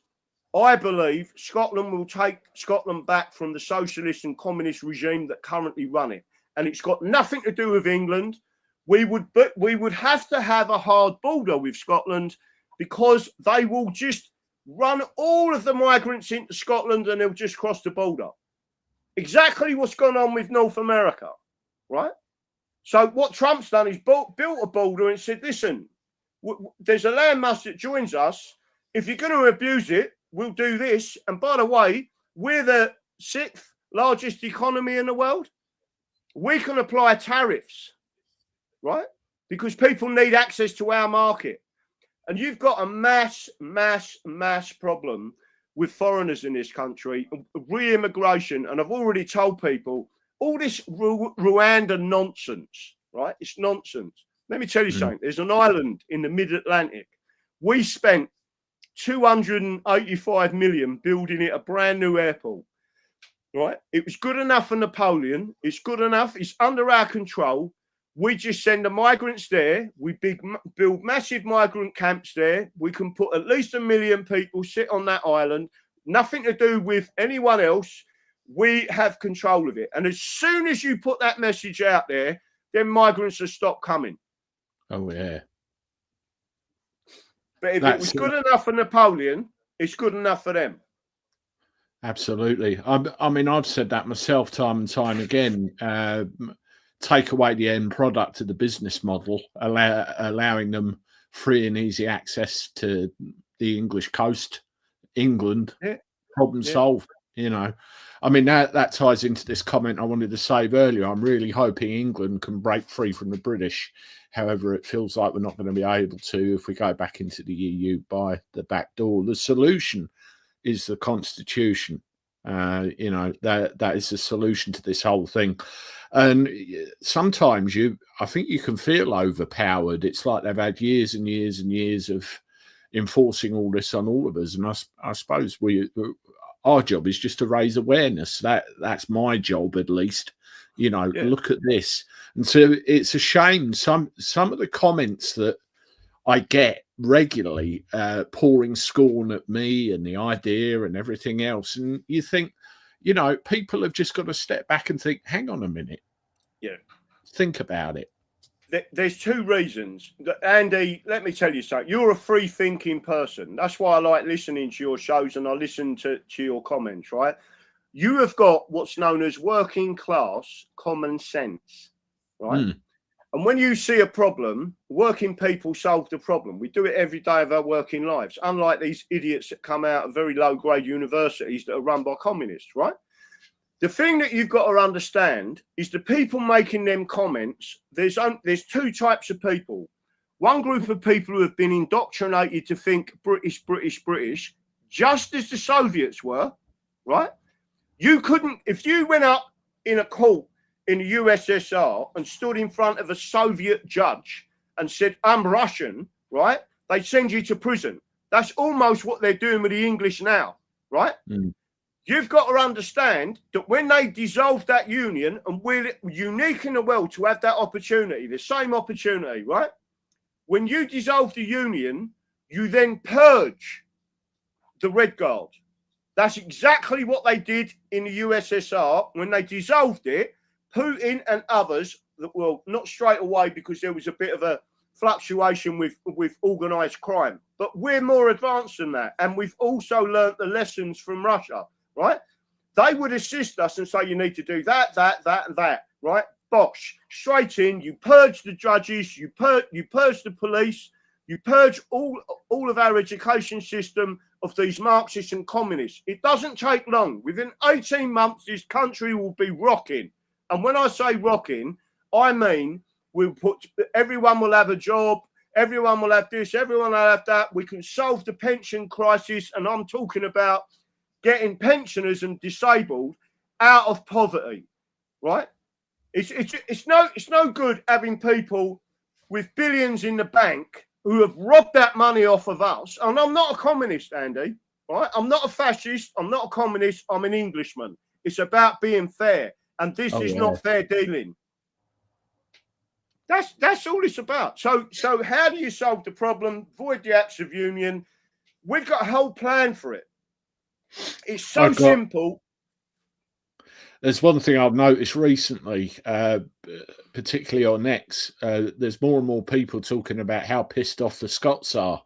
I believe Scotland will take Scotland back from the socialist and communist regime that currently run it. And it's got nothing to do with England. We would have to have a hard border with Scotland, because they will just run all of the migrants into Scotland and they'll just cross the border. Exactly what's gone on with North America, right? So what Trump's done is built a border and said, listen, there's a landmass that joins us. If you're going to abuse it, we'll do this. And by the way, we're the 6th largest economy in the world. We can apply tariffs, right? Because people need access to our market. And you've got a mass problem with foreigners in this country, re-immigration. And I've already told people, all this Rwanda nonsense, right? It's nonsense. Let me tell you something. There's an island in the mid-Atlantic. We spent 285 million building it a brand new airport, right? It was good enough for Napoleon. It's good enough. It's under our control. We just send the migrants there. We build massive migrant camps there. We can put at least 1 million people sit on that island. Nothing to do with anyone else. We have control of it. And as soon as you put that message out there, then migrants will stop coming. Oh, yeah. But if it was good enough for Napoleon, it's good enough for them. Absolutely. I mean, I've said that myself time and time again. Take away the end product of the business model, allowing them free and easy access to the English coast, England, problem solved, you know. I mean, that ties into this comment I wanted to say earlier. I'm really hoping England can break free from the British. However, it feels like we're not going to be able to if we go back into the EU by the back door. The solution is the Constitution. You know, that is the solution to this whole thing. And sometimes I think you can feel overpowered. It's like they've had years and years and years of enforcing all this on all of us. And I suppose our job is just to raise awareness. That's my job, at least. You know, look at this. And so it's a shame some of the comments that I get regularly pouring scorn at me and the idea and everything else. And you think, you know, people have just got to step back and think, hang on a minute. Yeah. Think about it. There's two reasons. Andy, let me tell you something. You're a free-thinking person. That's why I like listening to your shows and I listen to your comments, right? You have got what's known as working class common sense, right? And when you see a problem, working people solve the problem. We do it every day of our working lives, unlike these idiots that come out of very low-grade universities that are run by communists, right? The thing that you've got to understand is the people making them comments, there's two types of people. One group of people who have been indoctrinated to think British, just as the Soviets were, right? You couldn't, if you went up in a court in the USSR and stood in front of a Soviet judge and said, I'm Russian, right? They send you to prison. That's almost what they're doing with the English now, right? Mm. You've got to understand that when they dissolved that union, and we're unique in the world to have that opportunity, the same opportunity, right? When you dissolve the union, you then purge the Red Guard. That's exactly what they did in the USSR. When they dissolved it, Putin and others, well, not straight away because there was a bit of a fluctuation with organised crime, but we're more advanced than that. And we've also learnt the lessons from Russia, right? They would assist us and say, you need to do that, and that, right? Bosh, straight in, you purge the judges, you purge the police, you purge all of our education system of these Marxists and communists. It doesn't take long. Within 18 months, this country will be rocking. And when I say rocking, I mean everyone will have a job, everyone will have this, everyone will have that. We can solve the pension crisis, and I'm talking about getting pensioners and disabled out of poverty, right? It's no good having people with billions in the bank who have robbed that money off of us. And I'm not a communist, Andy, right? I'm not a fascist. I'm not a communist. I'm an Englishman. It's about being fair. And this is not fair dealing. That's all it's about. So how do you solve the problem? Void the Acts of Union. We've got a whole plan for it. It's so simple. There's one thing I've noticed recently, particularly on X. There's more and more people talking about how pissed off the Scots are,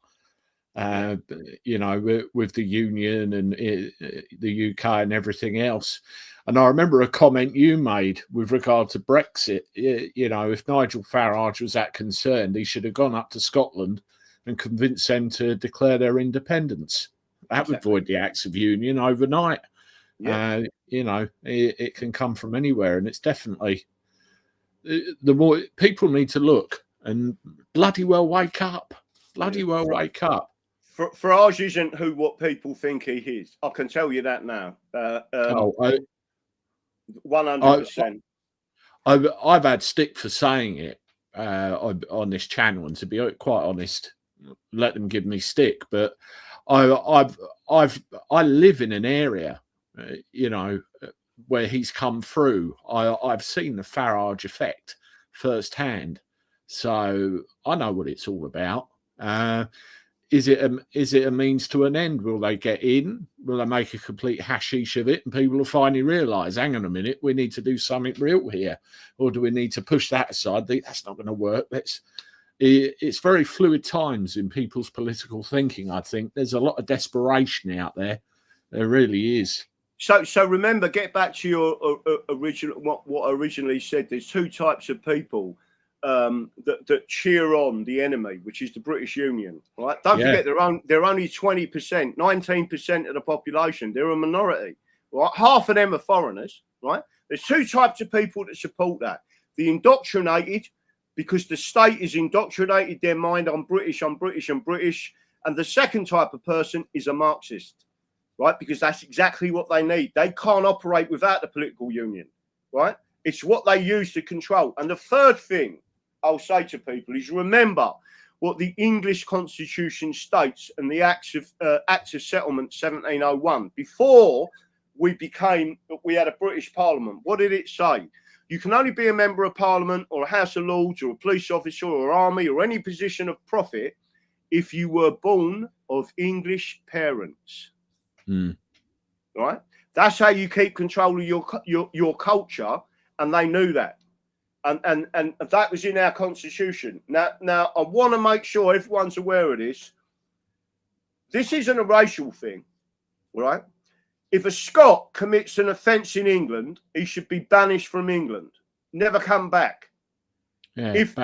you know, with the Union and the UK and everything else. And I remember a comment you made with regard to Brexit. You know, if Nigel Farage was that concerned, he should have gone up to Scotland and convinced them to declare their independence. That would void the Acts of Union overnight. Yeah. You know, it can come from anywhere, and it's definitely the more people need to look and bloody well wake up. Bloody well wake up. Farage isn't what people think he is. I can tell you that now. 100%. I've had stick for saying it on this channel, and to be quite honest, let them give me stick. But I live in an area, you know, where he's come through. I've seen the Farage effect firsthand, so I know what it's all about. Is it a means to an end? Will they get in? Will they make a complete hashish of it, and people will finally realise, hang on a minute, we need to do something real here, or do we need to push that aside? That's not going to work. It's very fluid times in people's political thinking. I think there's a lot of desperation out there. There really is. So remember, get back to your original what I originally said. There's two types of people that cheer on the enemy, which is the British Union. Right? Don't forget they're only 20%, 19% of the population. They're a minority. Right? Half of them are foreigners. Right? There's two types of people that support that: the indoctrinated, because the state is indoctrinated their mind. I'm British. I'm British. I'm British. And the second type of person is a Marxist. Right, because that's exactly what they need. They can't operate without the political union, right? It's what they use to control. And the third thing I'll say to people is remember what the English Constitution states and the Acts of Settlement 1701. Before we had a British Parliament, what did it say? You can only be a member of Parliament or a House of Lords or a police officer or army or any position of profit if you were born of English parents. Right, that's how you keep control of your culture, and they knew that, and that was in our constitution. Now I want to make sure everyone's aware of this. This isn't a racial thing, right? If a Scot commits an offence in England, he should be banished from England, never come back. Yeah, if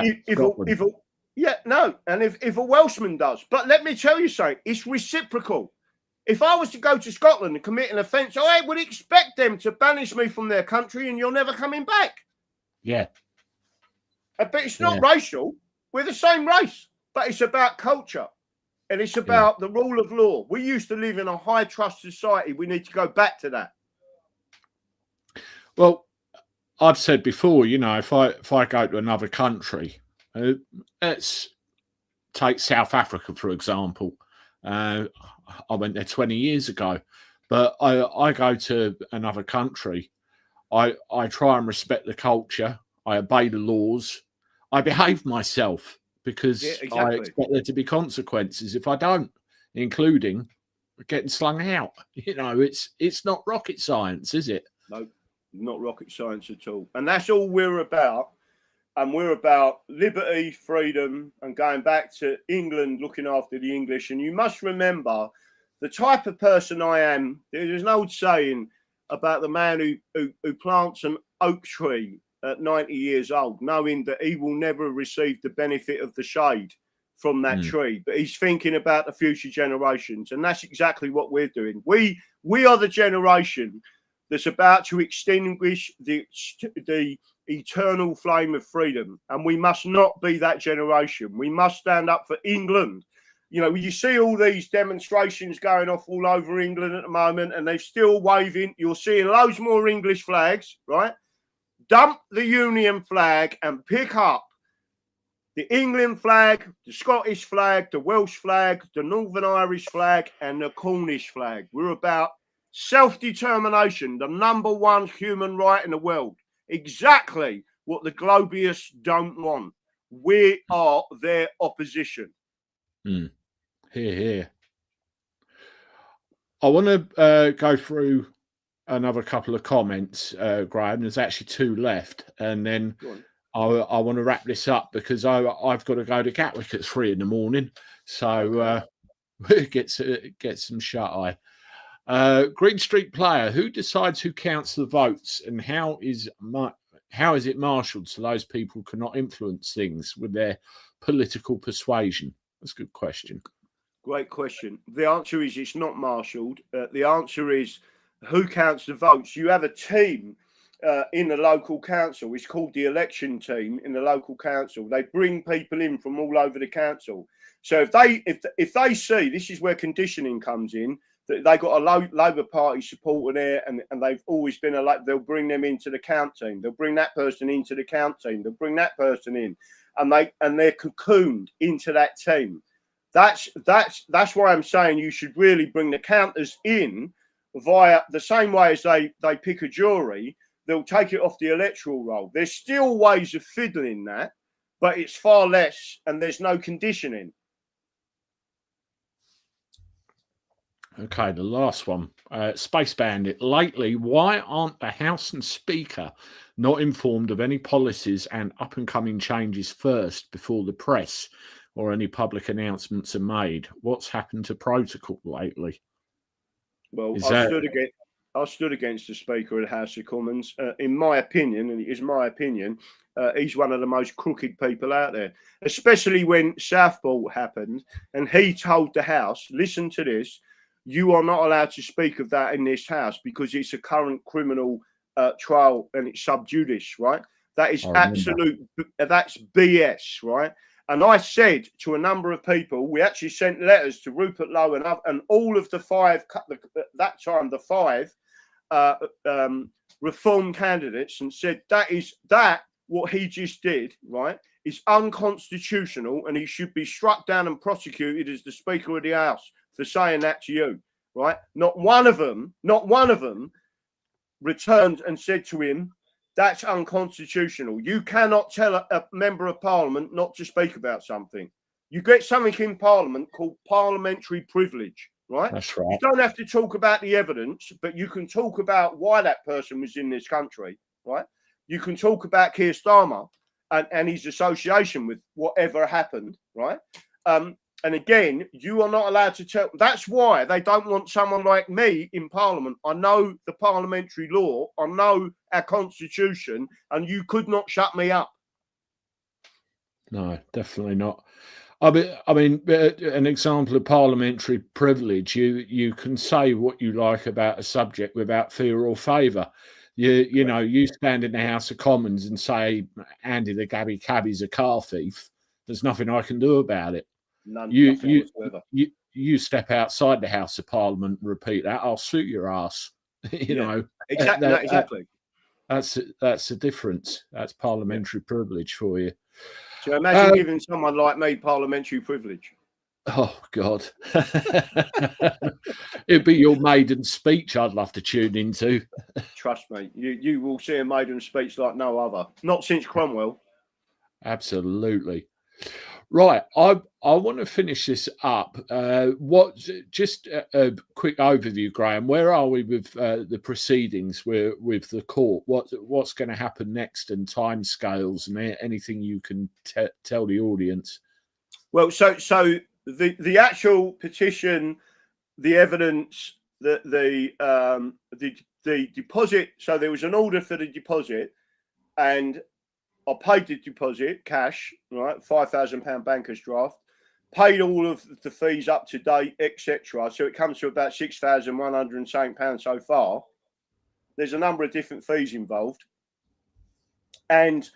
a Welshman does, but let me tell you something, it's reciprocal. If I was to go to Scotland and commit an offence, I would expect them to banish me from their country and you're never coming back. Yeah. But it's not racial. We're the same race. But it's about culture. And it's about the rule of law. We used to live in a high trust society. We need to go back to that. Well, I've said before, you know, if I go to another country, let's take South Africa for example. I went there 20 years ago, but I go to another country. I try and respect the culture. I obey the laws. I behave myself because I expect there to be consequences if I don't, including getting slung out. You know, it's not rocket science, is it? No, not rocket science at all. And that's all we're about. And we're about liberty, freedom, and going back to England, looking after the English. And you must remember the type of person I am. There's an old saying about the man who plants an oak tree at 90 years old, knowing that he will never receive the benefit of the shade from that tree, but he's thinking about the future generations. And that's exactly what we're doing. We are the generation that's about to extinguish the eternal flame of freedom. And we must not be that generation. We must stand up for England. You know, you see all these demonstrations going off all over England at the moment, and they're still waving. You're seeing loads more English flags, right? Dump the Union flag and pick up the England flag, the Scottish flag, the Welsh flag, the Northern Irish flag, and the Cornish flag. We're about self-determination, the #1 human right in the world. Exactly what the globalists don't want. We are their opposition. Here, here. I want to go through another couple of comments, Graham. There's actually 2 left, and then I want to wrap this up because I've got to go to Gatwick at 3 in the morning, so get some shut eye. Green Street Player, who decides who counts the votes, and how is it marshalled so those people cannot influence things with their political persuasion? That's a good question. Great question. The answer is it's not marshalled. The answer is who counts the votes. You have a team in the local council. It's called the election team in the local council. They bring people in from all over the council. So if they see, this is where conditioning comes in, that they got a Labour Party supporter there, and they've always been they'll bring them into the count team. They'll bring that person into the count team. They'll bring that person in, and they're cocooned into that team. That's why I'm saying you should really bring the counters in via the same way as they pick a jury. They'll take it off the electoral roll. There's still ways of fiddling that, but it's far less, and there's no conditioning. Okay, the last one. Space Bandit. Lately, why aren't the House and Speaker not informed of any policies and up-and-coming changes first before the press or any public announcements are made? What's happened to protocol lately? Well, I stood against the Speaker of the House of Commons. In my opinion, and it is my opinion, he's one of the most crooked people out there, especially when Southport happened and he told the House, listen to this, you are not allowed to speak of that in this House because it's a current criminal trial and it's sub judice, right? That is that's BS, right? And I said to a number of people, we actually sent letters to Rupert Lowe and all of the 5, that time, the 5 reform candidates, and said that what he just did, right, is unconstitutional, and he should be struck down and prosecuted as the Speaker of the House for saying that to you, right? Not one of them returned and said to him, that's unconstitutional. You cannot tell a member of Parliament not to speak about something. You get something in Parliament called parliamentary privilege, right? That's right. You don't have to talk about the evidence, but you can talk about why that person was in this country, right? You can talk about Keir Starmer and his association with whatever happened, right? And again, you are not allowed to tell. That's why they don't want someone like me in Parliament. I know the parliamentary law. I know our constitution, and you could not shut me up. No, definitely not. I mean, an example of parliamentary privilege, you can say what you like about a subject without fear or favour. You know, you stand in the House of Commons and say, Andy the Gabby Cabby's a car thief. There's nothing I can do about it. You step outside the House of Parliament and repeat that, I'll suit your ass. you know, exactly. That's the difference. That's parliamentary privilege for you. So imagine giving someone like me parliamentary privilege. Oh God, it'd be your maiden speech I'd love to tune into. Trust me, you will see a maiden speech like no other. Not since Cromwell. Absolutely. Right, I want to finish this up. Just a quick overview, Graham. Where are we with the proceedings with the court? What's going to happen next, and timescales, and anything you can tell the audience? Well, so the actual petition, the evidence, the deposit. So there was an order for the deposit, and I paid the deposit cash, right? £5,000 banker's draft. Paid all of the fees up to date, etc. So it comes to about £6,100 so far. There's a number of different fees involved, and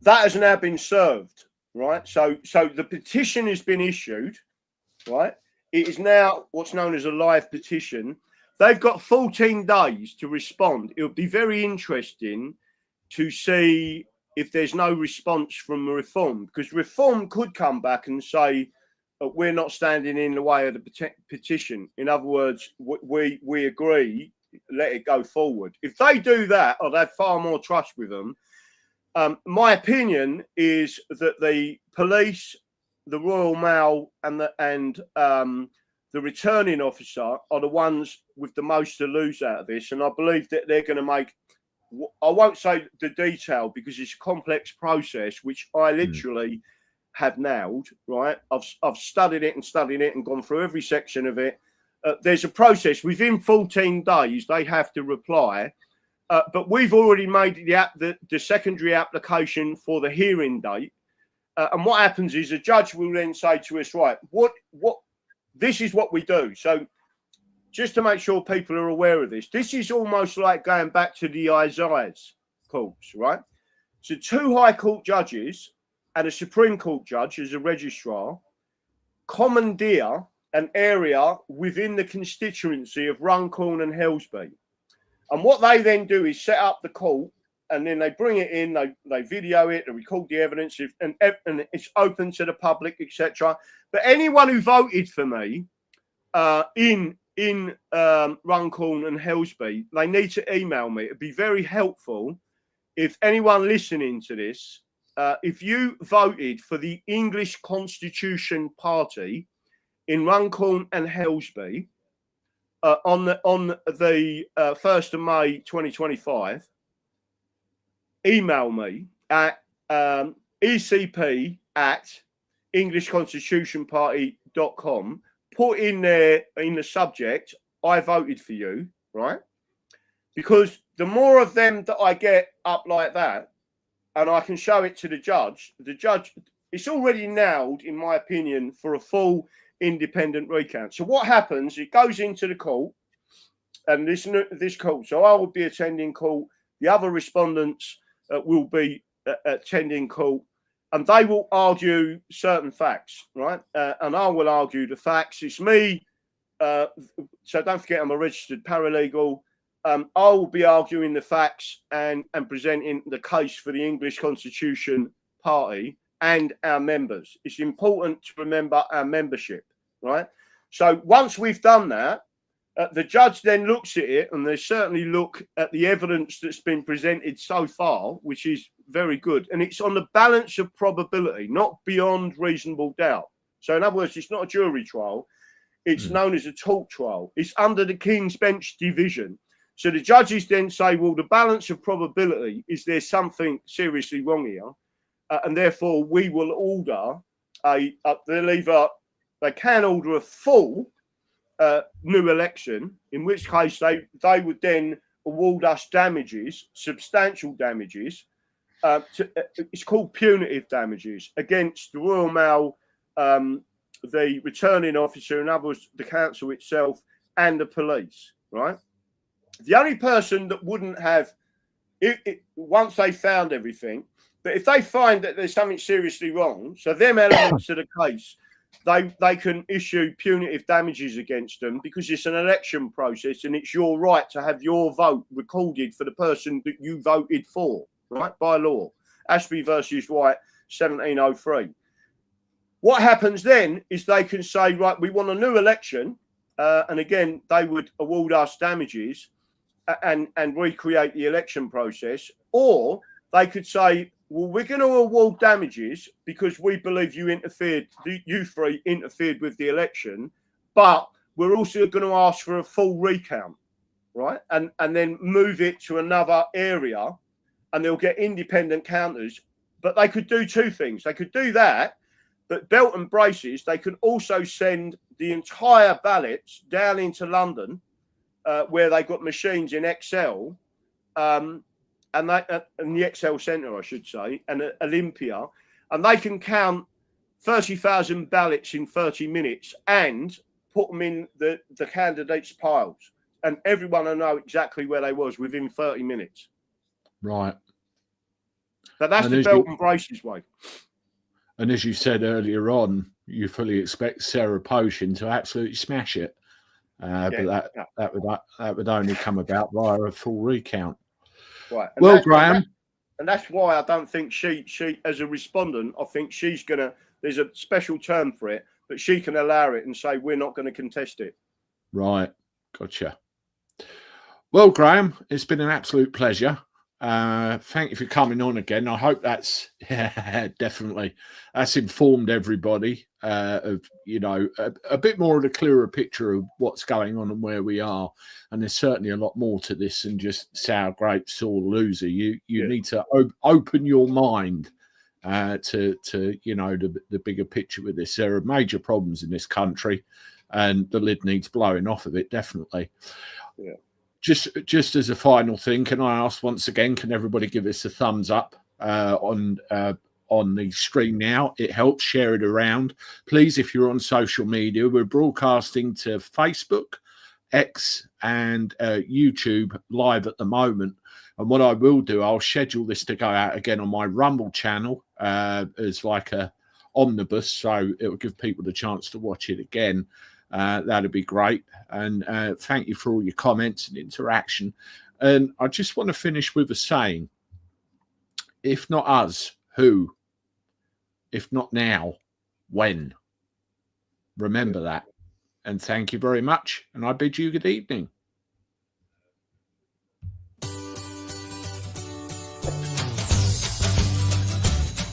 that has now been served, right? So the petition has been issued, right? It is now what's known as a live petition. They've got 14 days to respond. It would be very interesting to see if there's no response from Reform, because Reform could come back and say, we're not standing in the way of the petition. In other words, we agree, let it go forward. If they do that, I'd have far more trust with them. My opinion is that the police, the Royal Mail, and the returning officer are the ones with the most to lose out of this. And I believe that they're going to make, I won't say the detail because it's a complex process, which I literally have nailed, right? I've studied it and gone through every section of it. There's a process. Within 14 days, they have to reply. But we've already made the secondary application for the hearing date. And what happens is a judge will then say to us, right, what this is what we do. So just to make sure people are aware of this, this is almost like going back to the Isaiah's courts, right? So 2 High Court judges and a Supreme Court judge as a registrar commandeer an area within the constituency of Runcorn and Helsby. And what they then do is set up the court, and then they bring it in, they video it, they record the evidence, and it's open to the public, etc. But anyone who voted for me in Runcorn and Helsby, they need to email me. It'd be very helpful if anyone listening to this, if you voted for the English Constitution Party in Runcorn and Helsby on the 1st of May 2025, email me at ecp@englishconstitutionparty.com. Put in there in the subject, I voted for you, right? Because the more of them that I get up like that, and I can show it to the judge, it's already nailed, in my opinion, for a full independent recount. So what happens, it goes into the court, and this court, so I will be attending court, the other respondents will be attending court, and they will argue certain facts, right? And I will argue the facts. It's me. So don't forget, I'm a registered paralegal. I will be arguing the facts and presenting the case for the English Constitution Party and our members. It's important to remember our membership, right? So once we've done that, the judge then looks at it, and they certainly look at the evidence that's been presented so far, which is very good. And it's on the balance of probability, not beyond reasonable doubt. So in other words, it's not a jury trial. It's known as a tort trial. It's under the King's Bench division. So the judges then say, well, the balance of probability, is there something seriously wrong here? And therefore, we will order they can order a full new election, in which case they would then award us damages, substantial damages. It's called punitive damages against the Royal Mail, the returning officer, and others, the council itself, and the police, right? The only person that wouldn't have, once they found everything, but if they find that there's something seriously wrong, so them elements of the case, they can issue punitive damages against them because it's an election process and it's your right to have your vote recorded for the person that you voted for, right, by law. Ashby versus White, 1703. What happens then is they can say, right, we want a new election, and again, they would award us damages and recreate the election process, or they could say, well, we're going to award damages because we believe you three interfered with the election, but we're also going to ask for a full recount, right? And then move it to another area, and they'll get independent counters. But they could do two things. They could do that, but belt and braces, they could also send the entire ballots down into London, where they got machines in Excel, and the Excel Centre, I should say, and Olympia, and they can count 30,000 ballots in 30 minutes and put them in the candidates' piles, and everyone will know exactly where they was within 30 minutes. Right. But that's the belt and braces way. And as you said earlier on, you fully expect Sarah Potion to absolutely smash it. But that would only come about via a full recount. Right. And well, Graham. And that's why I don't think she as a respondent, I think she's going to, there's a special term for it, but she can allow it and say, we're not going to contest it. Right. Gotcha. Well, Graham, it's been an absolute pleasure. Thank you for coming on again. I hope that's definitely that's informed everybody of, you know, a bit more of a clearer picture of what's going on and where we are. And there's certainly a lot more to this than just sour grapes or loser. You need to open your mind to you know, the bigger picture with this. There are major problems in this country, and the lid needs blowing off of it, definitely. Yeah. Just as a final thing, can I ask once again, can everybody give us a thumbs up on the stream now? It helps. Share it around. Please, if you're on social media, we're broadcasting to Facebook, X, and YouTube live at the moment. And what I will do, I'll schedule this to go out again on my Rumble channel as like a omnibus, so it will give people the chance to watch it again. That'd be great. And thank you for all your comments and interaction. And I just want to finish with a saying: if not us, who? If not now, when? Remember that. And thank you very much. And I bid you good evening.